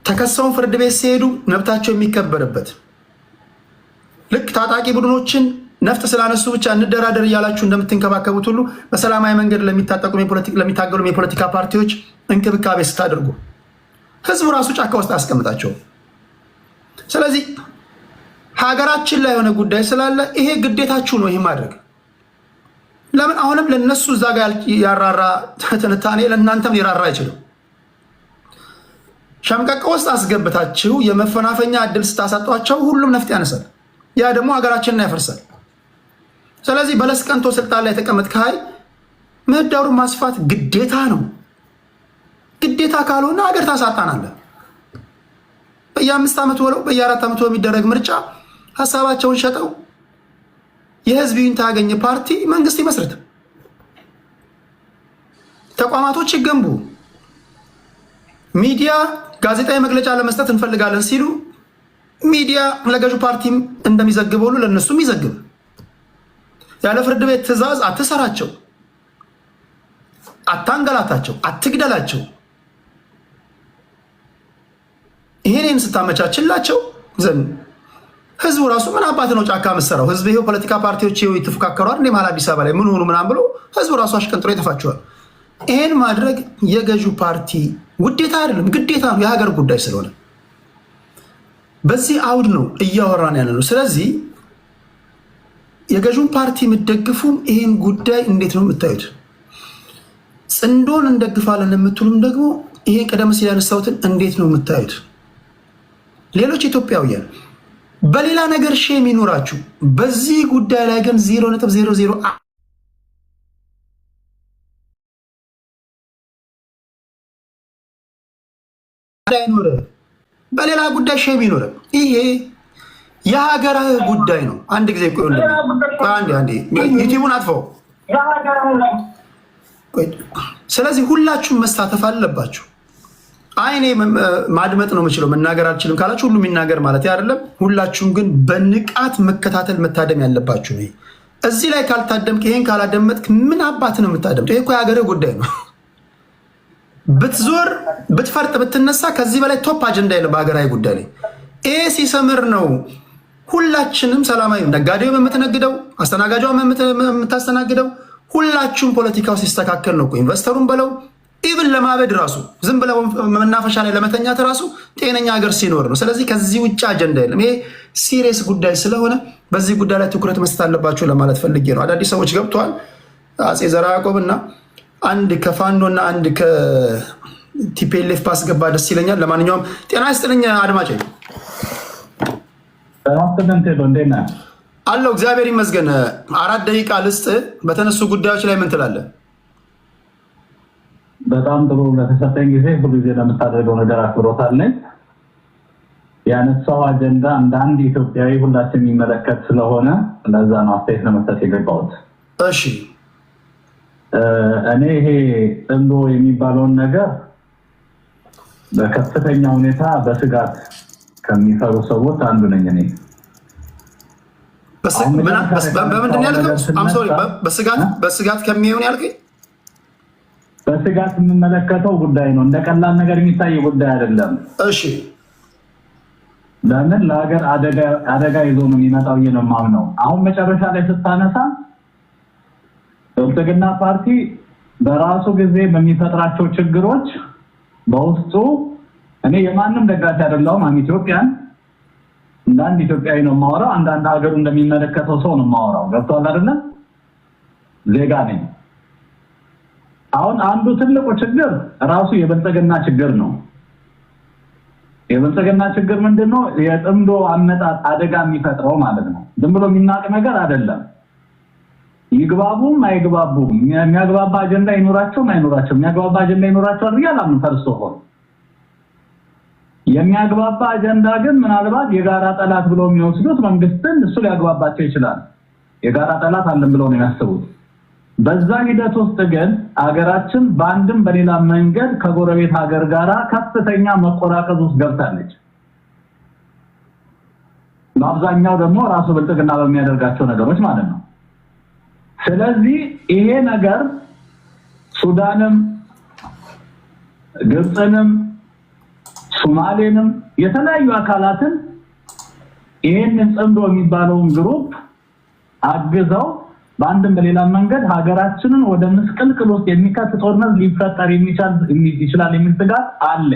ተከሰውን ፍርድ ቤት ሲሄዱ መብታቸው የሚከበርበት ልክ ታጣቂ ቡድኖችን ነፍጥ ስላነሱ ብቻ እንደራደር እያላችሁ እንደምትንከባከቡት ሁሉ በሰላማዊ መንገድ ለሚታገሉ የፖለቲካ ፓርቲዎች እንክብካቤ ስታደርጉ ህዝቡ ራሱ ጫካ ውስጥ አያስቀምጣቸውም። ስለዚህ ሀገራችን ላይ የሆነ ጉዳይ ስላለ ይሄ ግዴታችሁ ነው። ይሄ ማድረግ ለምን አሁንም ለነሱ እዛ ጋር ያራራ ትንታኔ ለእናንተም ሊራራ አይችልም። ሸምቀቅ ውስጥ አስገብታችሁ የመፈናፈኛ እድል ስታሳጧቸው ሁሉም ነፍጥ ያነሳል። ያ ደግሞ ሀገራችንን ያፈርሳል። ስለዚህ በለስ ቀንቶ ስልጣን ላይ የተቀመጥክ ኃይል ምህዳሩን ማስፋት ግዴታ ነው። ግዴታ ካልሆነ ሀገር ታሳጣናለህ። በየ5 ዓመት ወለው በየ4 ዓመት የሚደረግ ምርጫ ሀሳባቸውን ሸጠው የህዝብ ይሁንታ ያገኘ ፓርቲ መንግስት ይመስረት፣ ተቋማቶች ይገንቡ፣ ሚዲያ ጋዜጣዊ መግለጫ ለመስጠት እንፈልጋለን ሲሉ ሚዲያ ለገዢ ፓርቲም እንደሚዘግበው ሁሉ ለእነሱም ይዘግብ። ያለ ፍርድ ቤት ትዕዛዝ አትሰራቸው፣ አታንገላታቸው፣ አትግደላቸው። ይሄንን ስታመቻችላቸው ዘንድ ህዝቡ ራሱ ምን አባት ነው ጫካ መሰራው? ህዝብ ይሄው ፖለቲካ ፓርቲዎች ይሄው ይተፈካከሯል እንደ መሀል አዲስ አበባ ላይ ምን ሆኑ ምናምን ብሎ ህዝቡ ራሱ አሽቀንጥሮ ይተፋቸዋል። ይሄን ማድረግ የገዢው ፓርቲ ውዴታ አይደለም ግዴታ ነው፣ የሀገር ጉዳይ ስለሆነ በዚህ አውድ ነው እያወራን ያለ ነው። ስለዚህ የገዢውን ፓርቲ የምትደግፉም ይሄን ጉዳይ እንዴት ነው የምታዩት? ጽንዶን እንደግፋለን የምትሉም ደግሞ ይሄን ቀደም ሲል ያነሳሁትን እንዴት ነው የምታዩት? ሌሎች ኢትዮጵያውያን በሌላ ነገር ሼም ይኖራችሁ፣ በዚህ ጉዳይ ላይ ግን 0.00 አይኖር፣ በሌላ ጉዳይ ሼም ይኖር። ይሄ የሀገርህ ጉዳይ ነው። አንድ ጊዜ አንዴ ዩቲዩቡን አጥፈው። ስለዚህ ሁላችሁም መሳተፍ አለባችሁ። አይኔ ማድመጥ ነው የምችለው መናገር አልችልም ካላችሁ ሁሉም ይናገር ማለት አይደለም። ሁላችሁም ግን በንቃት መከታተል መታደም ያለባችሁ ነው። እዚህ ላይ ካልታደምክ ይሄን ካላደመጥክ ምን አባት ነው የምታደምጠው? ይሄ እኮ የሀገርህ ጉዳይ ነው። ብትዞር ብትፈርጥ ብትነሳ ከዚህ በላይ ቶፕ አጀንዳ የለም በሀገራዊ ጉዳይ ላይ። ይሄ ሲሰምር ነው ሁላችንም ሰላማዊ ነጋዴው የምትነግደው አስተናጋጇም የምታስተናግደው ሁላችሁም ፖለቲካው ሲስተካከል ነው እኮ ኢንቨስተሩን በለው ኢቭን ለማበድ ራሱ ዝም ብለው መናፈሻ ላይ ለመተኛት ራሱ ጤነኛ ሀገር ሲኖር ነው። ስለዚህ ከዚህ ውጭ አጀንዳ የለም። ይሄ ሲሪየስ ጉዳይ ስለሆነ በዚህ ጉዳይ ላይ ትኩረት መስጠት አለባችሁ ለማለት ፈልጌ ነው። አዳዲስ ሰዎች ገብተዋል። አፄ ዘርዓ ያዕቆብ እና አንድ ከፋኖ እና አንድ ከቲፒኤልኤፍ ባስገባ ደስ ይለኛል። ለማንኛውም ጤና ይስጥልኝ አድማጭ አለው። እግዚአብሔር ይመስገን። 4 ደቂቃ ልስጥ። በተነሱ ጉዳዮች ላይ ምን ትላለህ? በጣም ጥሩ ለተሰጠኝ ጊዜ ሁልጊዜ ለምታደርገው ነገር አክብሮት አለኝ። ያነሳው አጀንዳ እንደ አንድ ኢትዮጵያዊ ሁላችን የሚመለከት ስለሆነ ለዛ ነው አስተያየት ለመስጠት የገባሁት። እሺ እኔ ይሄ ጥንዶ የሚባለውን ነገር በከፍተኛ ሁኔታ በስጋት ከሚፈሩ ሰዎች አንዱ ነኝ እኔ። በምንድን ያልከው? በስጋት ከሚሆን ያልከኝ? በስጋት የምመለከተው ጉዳይ ነው። እንደ ቀላል ነገር የሚታይ ጉዳይ አይደለም። እሺ ለምን ለሀገር አደጋ ይዞ ነው የሚመጣው ብዬ ነው የማምነው። አሁን መጨረሻ ላይ ስታነሳ ብልጽግና ፓርቲ በራሱ ጊዜ በሚፈጥራቸው ችግሮች በውስጡ እኔ የማንም ደጋፊ አይደለሁም። ኢትዮጵያን እንደ አንድ ኢትዮጵያዊ ነው የማወራው። አንዳንድ ሀገሩ እንደሚመለከተው ሰው ነው የማወራው። ገብቶሃል አይደለም? ዜጋ ነኝ። አሁን አንዱ ትልቁ ችግር ራሱ የብልጽግና ችግር ነው። የብልጽግና ችግር ምንድነው? የጥምዶ አመጣጥ አደጋ የሚፈጥረው ማለት ነው። ዝም ብሎ የሚናቅ ነገር አይደለም። ይግባቡም አይግባቡም የሚያግባባ አጀንዳ ይኖራቸውም አይኖራቸውም የሚያግባባ አጀንዳ ይኖራቸዋል ብዬ አላምንም። ፈርስቶ ሆኖ የሚያግባባ አጀንዳ ግን ምናልባት የጋራ ጠላት ብለው የሚወስዱት መንግስትን እሱ ሊያግባባቸው ይችላል። የጋራ ጠላት አለን ብለው ነው የሚያስቡት። በዛ ሂደት ውስጥ ግን አገራችን በአንድም በሌላ መንገድ ከጎረቤት ሀገር ጋራ ከፍተኛ መቆራቀዝ ውስጥ ገብታለች። በአብዛኛው ደግሞ ራሱ ብልጽግና በሚያደርጋቸው ነገሮች ማለት ነው። ስለዚህ ይሄ ነገር ሱዳንም ግብፅንም ሶማሌንም የተለያዩ አካላትን ይሄንን ጽምዶ የሚባለውን ግሩፕ አግዘው በአንድም በሌላ መንገድ ሀገራችንን ወደ ምስቅልቅል ውስጥ የሚከት ጦርነት ሊፈጠር ይችላል የሚል ስጋት አለ።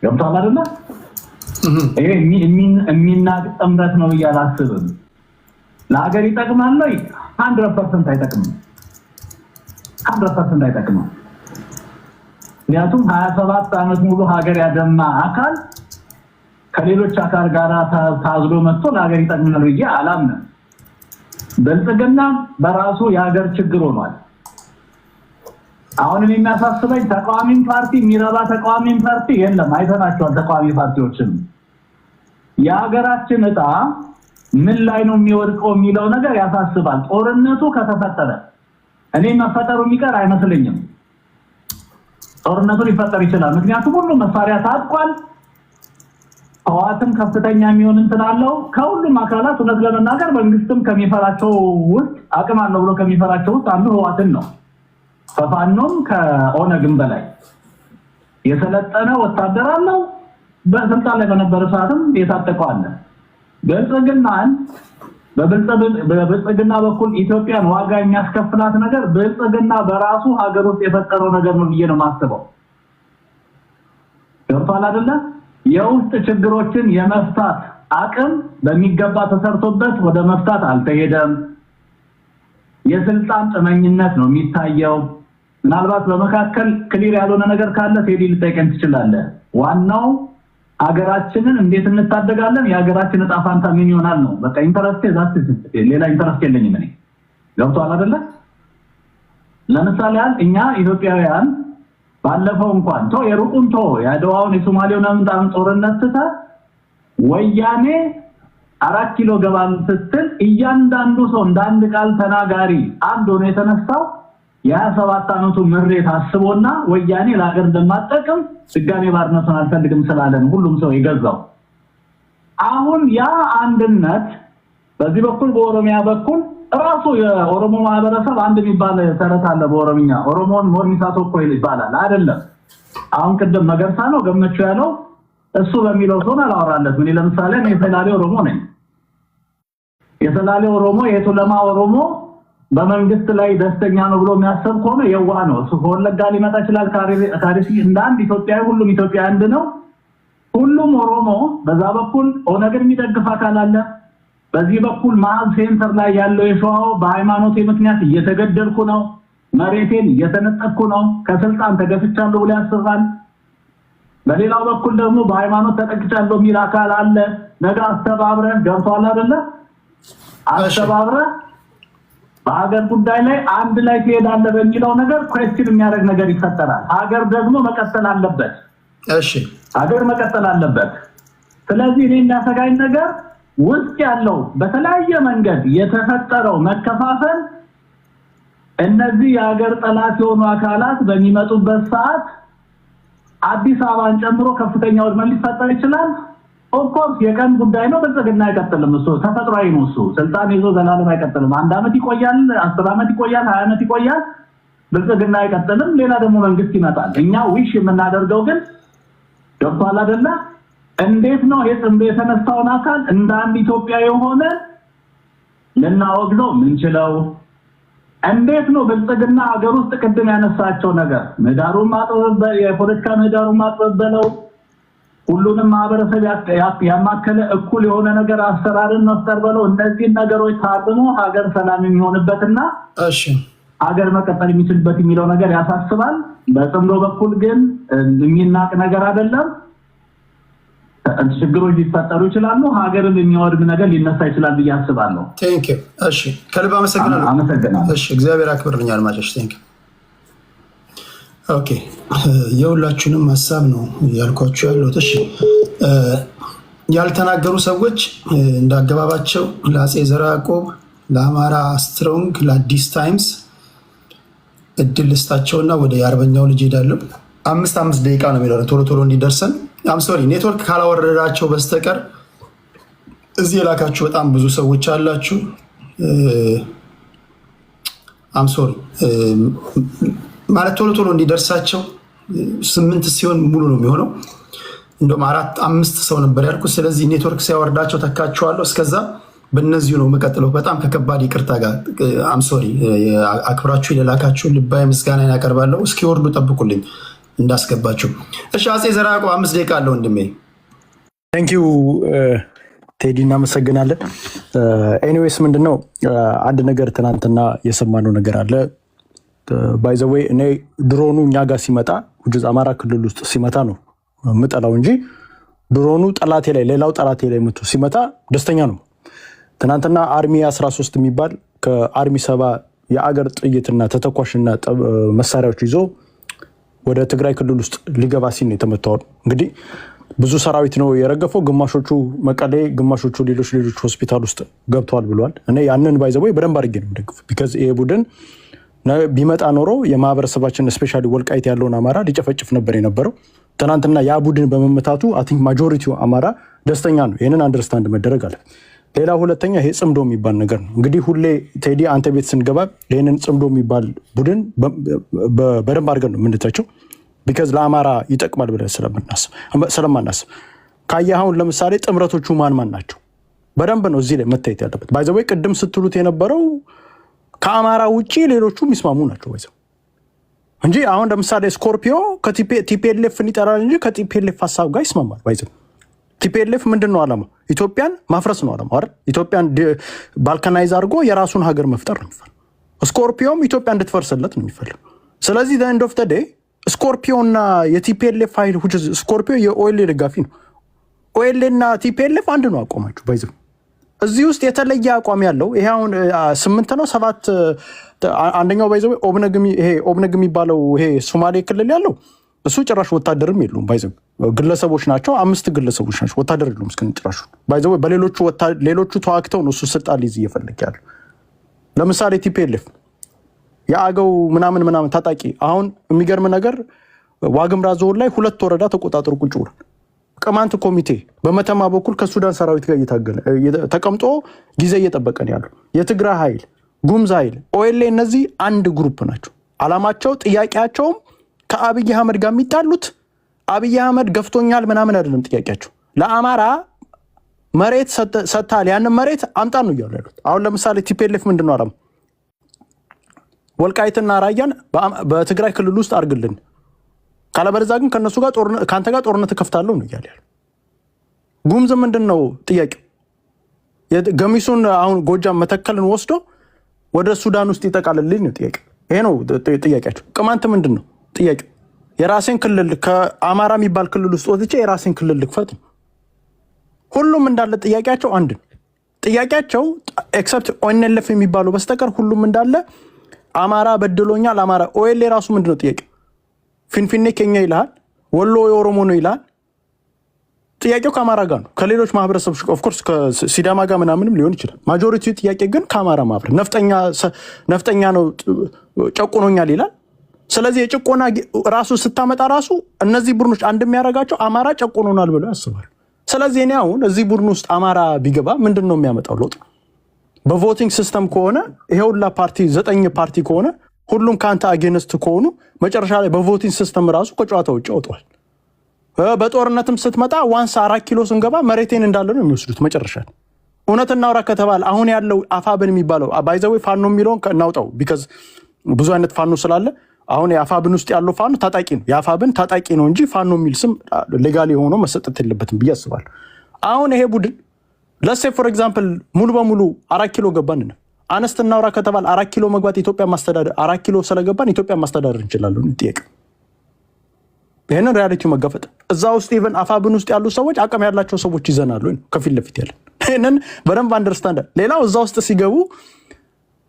ገብቶሃል አይደል? ይሄ የሚናቅ ጥምረት ነው ብዬ አላስብም። ለሀገር ይጠቅማል ወይ? 100% አይጠቅምም። 100% አይጠቅምም። ምክንያቱም 27 ዓመት ሙሉ ሀገር ያደማ አካል ከሌሎች አካል ጋር ታዝሎ መጥቶ ለሀገር ይጠቅማል ብዬ አላምንም። ብልጽግና በራሱ የሀገር ችግር ሆኗል። አሁን የሚያሳስበኝ ተቃዋሚም ፓርቲ የሚረባ ተቃዋሚም ፓርቲ የለም። አይተናቸዋል ተቃዋሚ ፓርቲዎችን። የሀገራችን ዕጣ ምን ላይ ነው የሚወድቀው የሚለው ነገር ያሳስባል። ጦርነቱ ከተፈጠረ እኔ መፈጠሩ የሚቀር አይመስለኝም። ጦርነቱ ሊፈጠር ይችላል። ምክንያቱም ሁሉ መሳሪያ ታጥቋል። ህዋትም ከፍተኛ የሚሆን እንትናለው ከሁሉም አካላት እውነት ለመናገር መንግስትም ከሚፈራቸው ውስጥ አቅም አለው ብሎ ከሚፈራቸው ውስጥ አንዱ ህዋትን ነው። ከፋኖም ከኦነግም በላይ የሰለጠነ ወታደር አለው። በስልጣን ላይ በነበረ ሰዓትም የታጠቀው አለ። በብልጽግና በኩል ኢትዮጵያን ዋጋ የሚያስከፍላት ነገር ብልጽግና በራሱ ሀገር ውስጥ የፈጠረው ነገር ነው ብዬ ነው የማስበው። ገብቶሃል አይደለ? የውስጥ ችግሮችን የመፍታት አቅም በሚገባ ተሰርቶበት ወደ መፍታት አልተሄደም። የስልጣን ጥመኝነት ነው የሚታየው። ምናልባት በመካከል ክሊር ያልሆነ ነገር ካለ ቴዲ ልጠይቀን ትችላለህ። ዋናው ሀገራችንን እንዴት እንታደጋለን፣ የሀገራችን ዕጣ ፋንታ ምን ይሆናል ነው። በቃ ኢንተረስት ሌላ ኢንተረስት የለኝም እኔ። ገብቶሃል አይደለ? ለምሳሌ እኛ ኢትዮጵያውያን ባለፈው እንኳን የሩቁን የአድዋውን የሶማሌውን አምጣን ጦርነት ትተህ ወያኔ 4 ኪሎ ገባን ስትል እያንዳንዱ ሰው እንዳንድ ቃል ተናጋሪ አንድ ሆነ የተነሳው የ27 ዓመቱ ምሬት አስቦና ወያኔ ለሀገር እንደማጠቅም ድጋሜ ባርነቱን አልፈልግም ስላለን ሁሉም ሰው ይገዛው። አሁን ያ አንድነት በዚህ በኩል በኦሮሚያ በኩል ራሱ የኦሮሞ ማህበረሰብ አንድ የሚባል ተረት አለ በኦሮሚያ። ኦሮሞን ሞርሚሳ ቶኮ ይባላል አይደለም? አሁን ቅድም መገርሳ ነው ገመቹ ያለው እሱ በሚለው ዞን አላወራለት። እኔ ለምሳሌ እኔ ሰላሌ ኦሮሞ ነኝ። የሰላሌ ኦሮሞ የቱለማ ኦሮሞ በመንግስት ላይ ደስተኛ ነው ብሎ የሚያስብ ከሆነ የዋህ ነው። እሱ ወለጋ ሊመጣ ይችላል። ካሪሲ እንደ አንድ ኢትዮጵያዊ ሁሉም ኢትዮጵያ አንድ ነው። ሁሉም ኦሮሞ በዛ በኩል ኦነግን የሚደግፍ አካል አለ። በዚህ በኩል ማዕዝ ሴንተር ላይ ያለው የሸዋው በሃይማኖቴ ምክንያት እየተገደልኩ ነው፣ መሬቴን እየተነጠቅኩ ነው፣ ከስልጣን ተገፍቻለሁ ብሎ ያስባል። በሌላው በኩል ደግሞ በሃይማኖት ተጠቅቻለሁ የሚል አካል አለ። ነገ አስተባብረህ ገብቷል አይደለ? አስተባብረህ በሀገር ጉዳይ ላይ አንድ ላይ ትሄዳለህ በሚለው ነገር ኩዌስችን የሚያደርግ ነገር ይፈጠራል። ሀገር ደግሞ መቀጠል አለበት። እሺ ሀገር መቀጠል አለበት። ስለዚህ እኔ የሚያሰጋኝ ነገር ውስጥ ያለው በተለያየ መንገድ የተፈጠረው መከፋፈል እነዚህ የሀገር ጠላት የሆኑ አካላት በሚመጡበት ሰዓት አዲስ አበባን ጨምሮ ከፍተኛ ውድመት ሊፈጠር ይችላል። ኦፍኮርስ የቀን ጉዳይ ነው። ብልጽግና አይቀጥልም። እሱ ተፈጥሯዊ ነው። እሱ ስልጣን ይዞ ዘላለም አይቀጥልም። 1 ዓመት ይቆያል፣ 10 ዓመት ይቆያል፣ 20 ዓመት ይቆያል። ብልጽግና አይቀጥልም። ሌላ ደግሞ መንግስት ይመጣል። እኛ ዊሽ የምናደርገው ግን ገብቷል አይደለ? እንዴት ነው የጽንብ የተነሳውን አካል እንደ አንድ ኢትዮጵያዊ ሆነ ልናወግዘው ምንችለው? እንዴት ነው ብልጽግና ሀገር ውስጥ ቅድም ያነሳቸው ነገር ምህዳሩን ማጥበብ፣ የፖለቲካ ምህዳሩን ማጥበብ በለው ሁሉንም ማህበረሰብ ያማከለ እኩል የሆነ ነገር አሰራርን መፍጠር በለው እነዚህ ነገሮች ታድሞ ሀገር ሰላም የሚሆንበትና እሺ ሀገር መቀጠል የሚችልበት የሚለው ነገር ያሳስባል። በጽምዶ በኩል ግን የሚናቅ ነገር አይደለም። ችግሮች ሊፈጠሩ ይችላሉ። ሀገርን የሚወድም ነገር ሊነሳ ይችላል ብዬ አስባለሁ። ቴንክ ዩ። እሺ ከልብ አመሰግናለሁ። እሺ እግዚአብሔር አክብርልኝ አድማጮች። ቴንክ ዩ። ኦኬ የሁላችሁንም ሀሳብ ነው ያልኳችሁ ያለሁት። እሺ ያልተናገሩ ሰዎች እንዳገባባቸው ለአፄ ዘርዓ ያዕቆብ፣ ለአማራ ስትሮንግ፣ ለአዲስ ታይምስ እድል ልስጣቸውና ወደ የአርበኛው ልጅ ሄዳለሁ። 5 ደቂቃ ነው የሚለው ቶሎ ቶሎ እንዲደርሰን። ሶሪ ኔትወርክ ካላወረዳቸው በስተቀር እዚህ የላካችሁ በጣም ብዙ ሰዎች አላችሁ። ሶሪ ማለት ቶሎ ቶሎ እንዲደርሳቸው 8 ሲሆን ሙሉ ነው የሚሆነው። እንደውም 4-5 ሰው ነበር ያልኩት። ስለዚህ ኔትወርክ ሲያወርዳቸው ተካቸዋለሁ። እስከዛ በእነዚሁ ነው የምቀጥለው። በጣም ከከባድ ይቅርታ ጋር ሶሪ አክብራችሁ የላካችሁ ልባዊ ምስጋና ያቀርባለሁ። እስኪወርዱ ጠብቁልኝ እንዳስገባችሁ። እሺ አፄ ዘርዓ ያዕቆብ 5 ደቂቃ አለው ወንድሜ። ቴንኪዩ ቴዲ እናመሰግናለን። ኤኒዌይስ ምንድነው አንድ ነገር ትናንትና የሰማነው ነገር አለ። ባይዘዌይ እኔ ድሮኑ እኛ ጋር ሲመጣ አማራ ክልል ውስጥ ሲመታ ነው ምጠላው እንጂ ድሮኑ ጠላቴ ላይ ሌላው ጠላቴ ላይ መቶ ሲመታ ደስተኛ ነው። ትናንትና አርሚ 13 የሚባል ከአርሚ 7 የአገር ጥይትና ተተኳሽና መሳሪያዎች ይዞ ወደ ትግራይ ክልል ውስጥ ሊገባ ሲል ነው የተመታው። እንግዲህ ብዙ ሰራዊት ነው የረገፈው። ግማሾቹ መቀሌ፣ ግማሾቹ ሌሎች ሆስፒታል ውስጥ ገብተዋል ብለዋል። እኔ ያንን ባይዘው በደንብ አድርጌ ነው የምደግፍ። ቢካዝ ይሄ ቡድን ቢመጣ ኖሮ የማህበረሰባችን ስፔሻሊ ወልቃይት ያለውን አማራ ሊጨፈጭፍ ነበር የነበረው። ትናንትና ያ ቡድን በመመታቱ አይ ቲንክ ማጆሪቲው አማራ ደስተኛ ነው። ይህንን አንደርስታንድ መደረግ አለ። ሌላ ሁለተኛ ይሄ ጽምዶ የሚባል ነገር ነው። እንግዲህ ሁሌ ቴዲ አንተ ቤት ስንገባ ይህንን ጽምዶ የሚባል ቡድን በደንብ አድርገን ነው የምንተቸው። ቢካዝ ለአማራ ይጠቅማል ብለን ስለማናስብ ካየህ አሁን ለምሳሌ ጥምረቶቹ ማን ናቸው? በደንብ ነው እዚህ ላይ መታየት ያለበት። ባይ ዘ ወይ ቅድም ስትሉት የነበረው ከአማራ ውጭ ሌሎቹ የሚስማሙ ናቸው ባይዘው እንጂ አሁን ለምሳሌ ስኮርፒዮ ከቲፒኤልኤፍን ይጠራል እንጂ ከቲፒኤልኤፍ ሀሳብ ጋር ይስማማል። ባይዘው ቲፒኤልኤፍ ምንድን ነው ዓላማው? ኢትዮጵያን ማፍረስ ነው ዓላማው አይደል? ኢትዮጵያን ባልካናይዝ አድርጎ የራሱን ሀገር መፍጠር ነው የሚፈልገው። ስኮርፒዮም ኢትዮጵያ እንድትፈርስለት ነው የሚፈልገው። ስለዚህ ዘ ኤንድ ኦፍ ዘ ዴይ ስኮርፒዮና የቲፒኤልኤፍ ኃይል ስኮርፒዮ የኦኤልኤ ደጋፊ ነው። ኦኤልኤ እና ቲፒኤልኤፍ አንድ ነው አቋማቸው ባይዘው። እዚህ ውስጥ የተለየ አቋም ያለው ይሄ አሁን 8 ነው 7 አንደኛው ባይዘው ኦብነግ የሚባለው ይሄ ሶማሌ ክልል ያለው እሱ ጭራሽ ወታደርም የለውም ባይዘው። ግለሰቦች ናቸው፣ 5 ግለሰቦች ናቸው፣ ወታደር የለውም እስከ ጭራሹ ባይዘው። ሌሎቹ ተዋክተው ነው እሱ ስልጣን ሊይዝ እየፈለገ ያለው። ለምሳሌ ቲፒኤልኤፍ የአገው ምናምን ታጣቂ አሁን የሚገርም ነገር ዋግምራ ዞን ላይ 2 ወረዳ ተቆጣጥሮ ቁጭ ብሏል። ቅማንት ኮሚቴ በመተማ በኩል ከሱዳን ሰራዊት ጋር እየታገለ ተቀምጦ ጊዜ እየጠበቀ ነው ያለው። የትግራይ ኃይል፣ ጉምዝ ኃይል፣ ኦኤልኤ እነዚህ አንድ ግሩፕ ናቸው። አላማቸው ጥያቄያቸውም ከአብይ አህመድ ጋር የሚጣሉት አብይ አህመድ ገፍቶኛል ምናምን አይደለም ጥያቄያቸው። ለአማራ መሬት ሰጥተሃል፣ ያንን መሬት አምጣ ነው እያሉ ያሉት። አሁን ለምሳሌ ቲፒኤልኤፍ ምንድን ነው አላማ? ወልቃይትና ራያን በትግራይ ክልል ውስጥ አድርግልን፣ ካለበለዚያ ግን ከነሱ ጋር ከአንተ ጋር ጦርነት እከፍታለሁ ነው እያለ ያለው። ጉምዝ ምንድን ነው ጥያቄው? ገሚሱን አሁን ጎጃም መተከልን ወስዶ ወደ ሱዳን ውስጥ ይጠቃልልኝ ነው ጥያቄው። ይሄ ነው ጥያቄያቸው። ቅማንት ምንድን ነው ጥያቄው? የራሴን ክልል ከአማራ የሚባል ክልል ውስጥ ወጥቼ የራሴን ክልል ልክፈት ነው። ሁሉም እንዳለ ጥያቄያቸው አንድ ነው። ጥያቄያቸው ኤክሰፕት ኦኤንኤልኤፍ የሚባለው በስተቀር ሁሉም እንዳለ አማራ በድሎኛል። አማራ ኦኤል የራሱ ምንድን ነው ጥያቄው? ፊንፊኔ ኬኛ ይልሃል፣ ወሎ የኦሮሞ ነው ይልሃል። ጥያቄው ከአማራ ጋር ነው። ከሌሎች ማህበረሰቦች ኦፍኮርስ ከሲዳማ ጋር ምናምንም ሊሆን ይችላል። ማጆሪቲ ጥያቄ ግን ከአማራ ማህበረ ነፍጠኛ ነው ጨቁኖኛል ይላል። ስለዚህ የጭቆና ራሱ ስታመጣ ራሱ እነዚህ ቡድኖች አንድ የሚያደርጋቸው አማራ ጨቁኖናል ብለው ያስባሉ። ስለዚህ እኔ አሁን እዚህ ቡድን ውስጥ አማራ ቢገባ ምንድን ነው የሚያመጣው ለውጥ? በቮቲንግ ሲስተም ከሆነ ይሄ ሁላ ፓርቲ 9 ፓርቲ ከሆነ ሁሉም ከአንተ አጌንስት ከሆኑ መጨረሻ ላይ በቮቲንግ ሲስተም ራሱ ከጨዋታ ውጭ ወጥቷል። በጦርነትም ስትመጣ ዋንስ 4 ኪሎ ስንገባ መሬቴን እንዳለ ነው የሚወስዱት መጨረሻ። እውነት እናውራ ከተባለ አሁን ያለው አፋብን የሚባለው ባይዘዌ ፋኖ የሚለውን እናውጣው፣ ቢካዝ ብዙ አይነት ፋኖ ስላለ አሁን የአፋብን ውስጥ ያለው ፋኖ ታጣቂ ነው። የአፋብን ታጣቂ ነው እንጂ ፋኖ የሚል ስም ሌጋሊ ሆኖ መሰጠት የለበትም ብዬ አስባለሁ። አሁን ይሄ ቡድን ለሴ ፎር ኤግዛምፕል ሙሉ በሙሉ 4 ኪሎ ገባን ነው አነስት እናውራ ከተባለ 4 ኪሎ መግባት ኢትዮጵያ ማስተዳደር 4 ኪሎ ስለገባን ኢትዮጵያ ማስተዳደር እንችላለን ጥያቄ። ይሄንን ሪያሊቲው መጋፈጥ እዛ ውስጥ ኢቨን አፋብን ውስጥ ያሉ ሰዎች አቅም ያላቸው ሰዎች ይዘናሉ ከፊት ለፊት ያለን ይሄንን በደንብ አንደርስታንድ። ሌላው እዛ ውስጥ ሲገቡ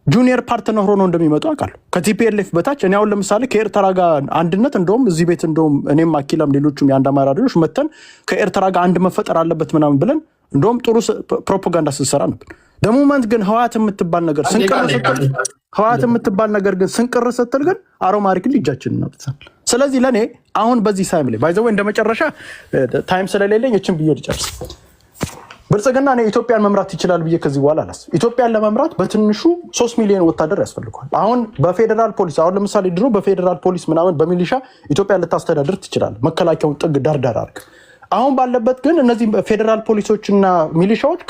ጁኒየር ፓርትነር ሆኖ እንደሚመጡ አውቃለሁ ከቲፒኤልኤፍ በታች። እኔ አሁን ለምሳሌ ከኤርትራ ጋር አንድነት እንደውም እዚህ ቤት እንደውም እኔም አኪላም ሌሎቹም የአንድ አማራ ልጆች መተን ከኤርትራ ጋር አንድ መፈጠር አለበት ምናምን ብለን እንደውም ጥሩ ፕሮፓጋንዳ ስትሰራ ነበር። ደሞመንት ግን ህወሓት የምትባል ነገር ስንቅር ስትል ግን አሮማሪክን ልጃችን እናጥተናል። ስለዚህ ለእኔ አሁን በዚህ ሳይም ላይ ባይዘው እንደ መጨረሻ ታይም ስለሌለኝ እችን ብዬ ልጨርስ። ብልጽግና እኔ ኢትዮጵያን መምራት ይችላል ብዬ ከዚህ በኋላ አላስብ። ኢትዮጵያን ለመምራት በትንሹ 3 ሚሊዮን ወታደር ያስፈልገዋል። አሁን በፌዴራል ፖሊስ አሁን ለምሳሌ ድሮ በፌዴራል ፖሊስ ምናምን በሚሊሻ ኢትዮጵያን ልታስተዳድር ትችላል፣ መከላከያውን ጥግ ዳርዳር አድርግ። አሁን ባለበት ግን እነዚህ ፌዴራል ፖሊሶችና ሚሊሻዎች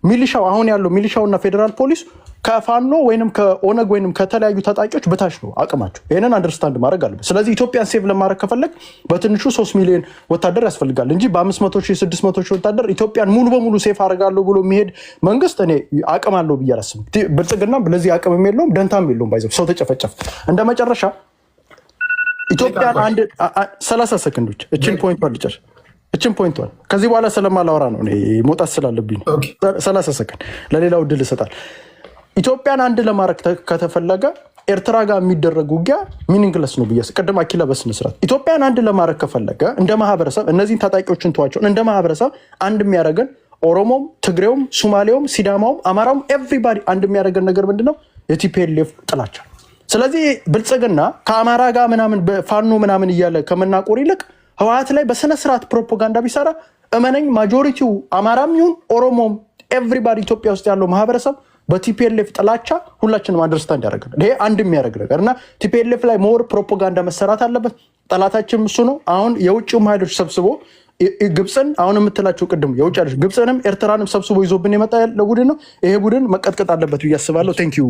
ሚሊሻው አሁን ያለው ሚሊሻውና ፌዴራል ፖሊስ ከፋኖ ወይንም ከኦነግ ወይንም ከተለያዩ ታጣቂዎች በታች ነው አቅማቸው። ይሄንን አንደርስታንድ ማድረግ አለበት። ስለዚህ ኢትዮጵያን ሴቭ ለማድረግ ከፈለግ በትንሹ 3 ሚሊዮን ወታደር ያስፈልጋል እንጂ በ500,000 600,000 ወታደር ኢትዮጵያን ሙሉ በሙሉ ሴፍ አደርጋለሁ ብሎ የሚሄድ መንግስት እኔ አቅም አለው ብዬ አላስብም። ብልጽግና ለዚህ አቅም የለውም፣ ደንታም የለውም። ባይዘው ሰው ተጨፈጨፍ። እንደ መጨረሻ ኢትዮጵያን አንድ 30 ሰከንዶች እችን ፖይንቷን ከዚህ በኋላ ስለማላወራ ነው መውጣት ስላለብኝ 30 ሰከንድ ለሌላው እድል ይሰጣል። ኢትዮጵያን አንድ ለማድረግ ከተፈለገ ኤርትራ ጋር የሚደረግ ውጊያ ሚኒንግለስ ነው ብዬ ቅድም አኪላ በስነ ስርዓት ኢትዮጵያን አንድ ለማድረግ ከፈለገ እንደ ማህበረሰብ እነዚህን ታጣቂዎችን ተዋቸውን እንደ ማህበረሰብ አንድ የሚያደርገን ኦሮሞም፣ ትግሬውም፣ ሱማሌውም፣ ሲዳማውም፣ አማራውም ኤቭሪባዲ አንድ የሚያደርገን ነገር ምንድነው? የቲፒኤልኤፍ ጥላቻ። ስለዚህ ብልጽግና ከአማራ ጋር ምናምን በፋኖ ምናምን እያለ ከመናቆር ይልቅ ህወሓት ላይ በስነ ስርዓት ፕሮፓጋንዳ ቢሰራ እመነኝ ማጆሪቲው አማራም ይሁን ኦሮሞም ኤቭሪባዲ ኢትዮጵያ ውስጥ ያለው ማህበረሰብ በቲፒኤልኤፍ ጥላቻ ሁላችንም አንደርስታንድ ያደርጋል። ይሄ አንድ የሚያደርግ ነገር እና ቲፒኤልኤፍ ላይ ሞር ፕሮፓጋንዳ መሰራት አለበት። ጠላታችን እሱ ነው። አሁን የውጭም ኃይሎች ሰብስቦ ግብፅን አሁን የምትላቸው ቅድም የውጭ ኃይሎች ግብፅንም ኤርትራንም ሰብስቦ ይዞብን የመጣ ያለ ቡድን ነው። ይሄ ቡድን መቀጥቀጥ አለበት ብዬ አስባለሁ። ቴንክ ዩ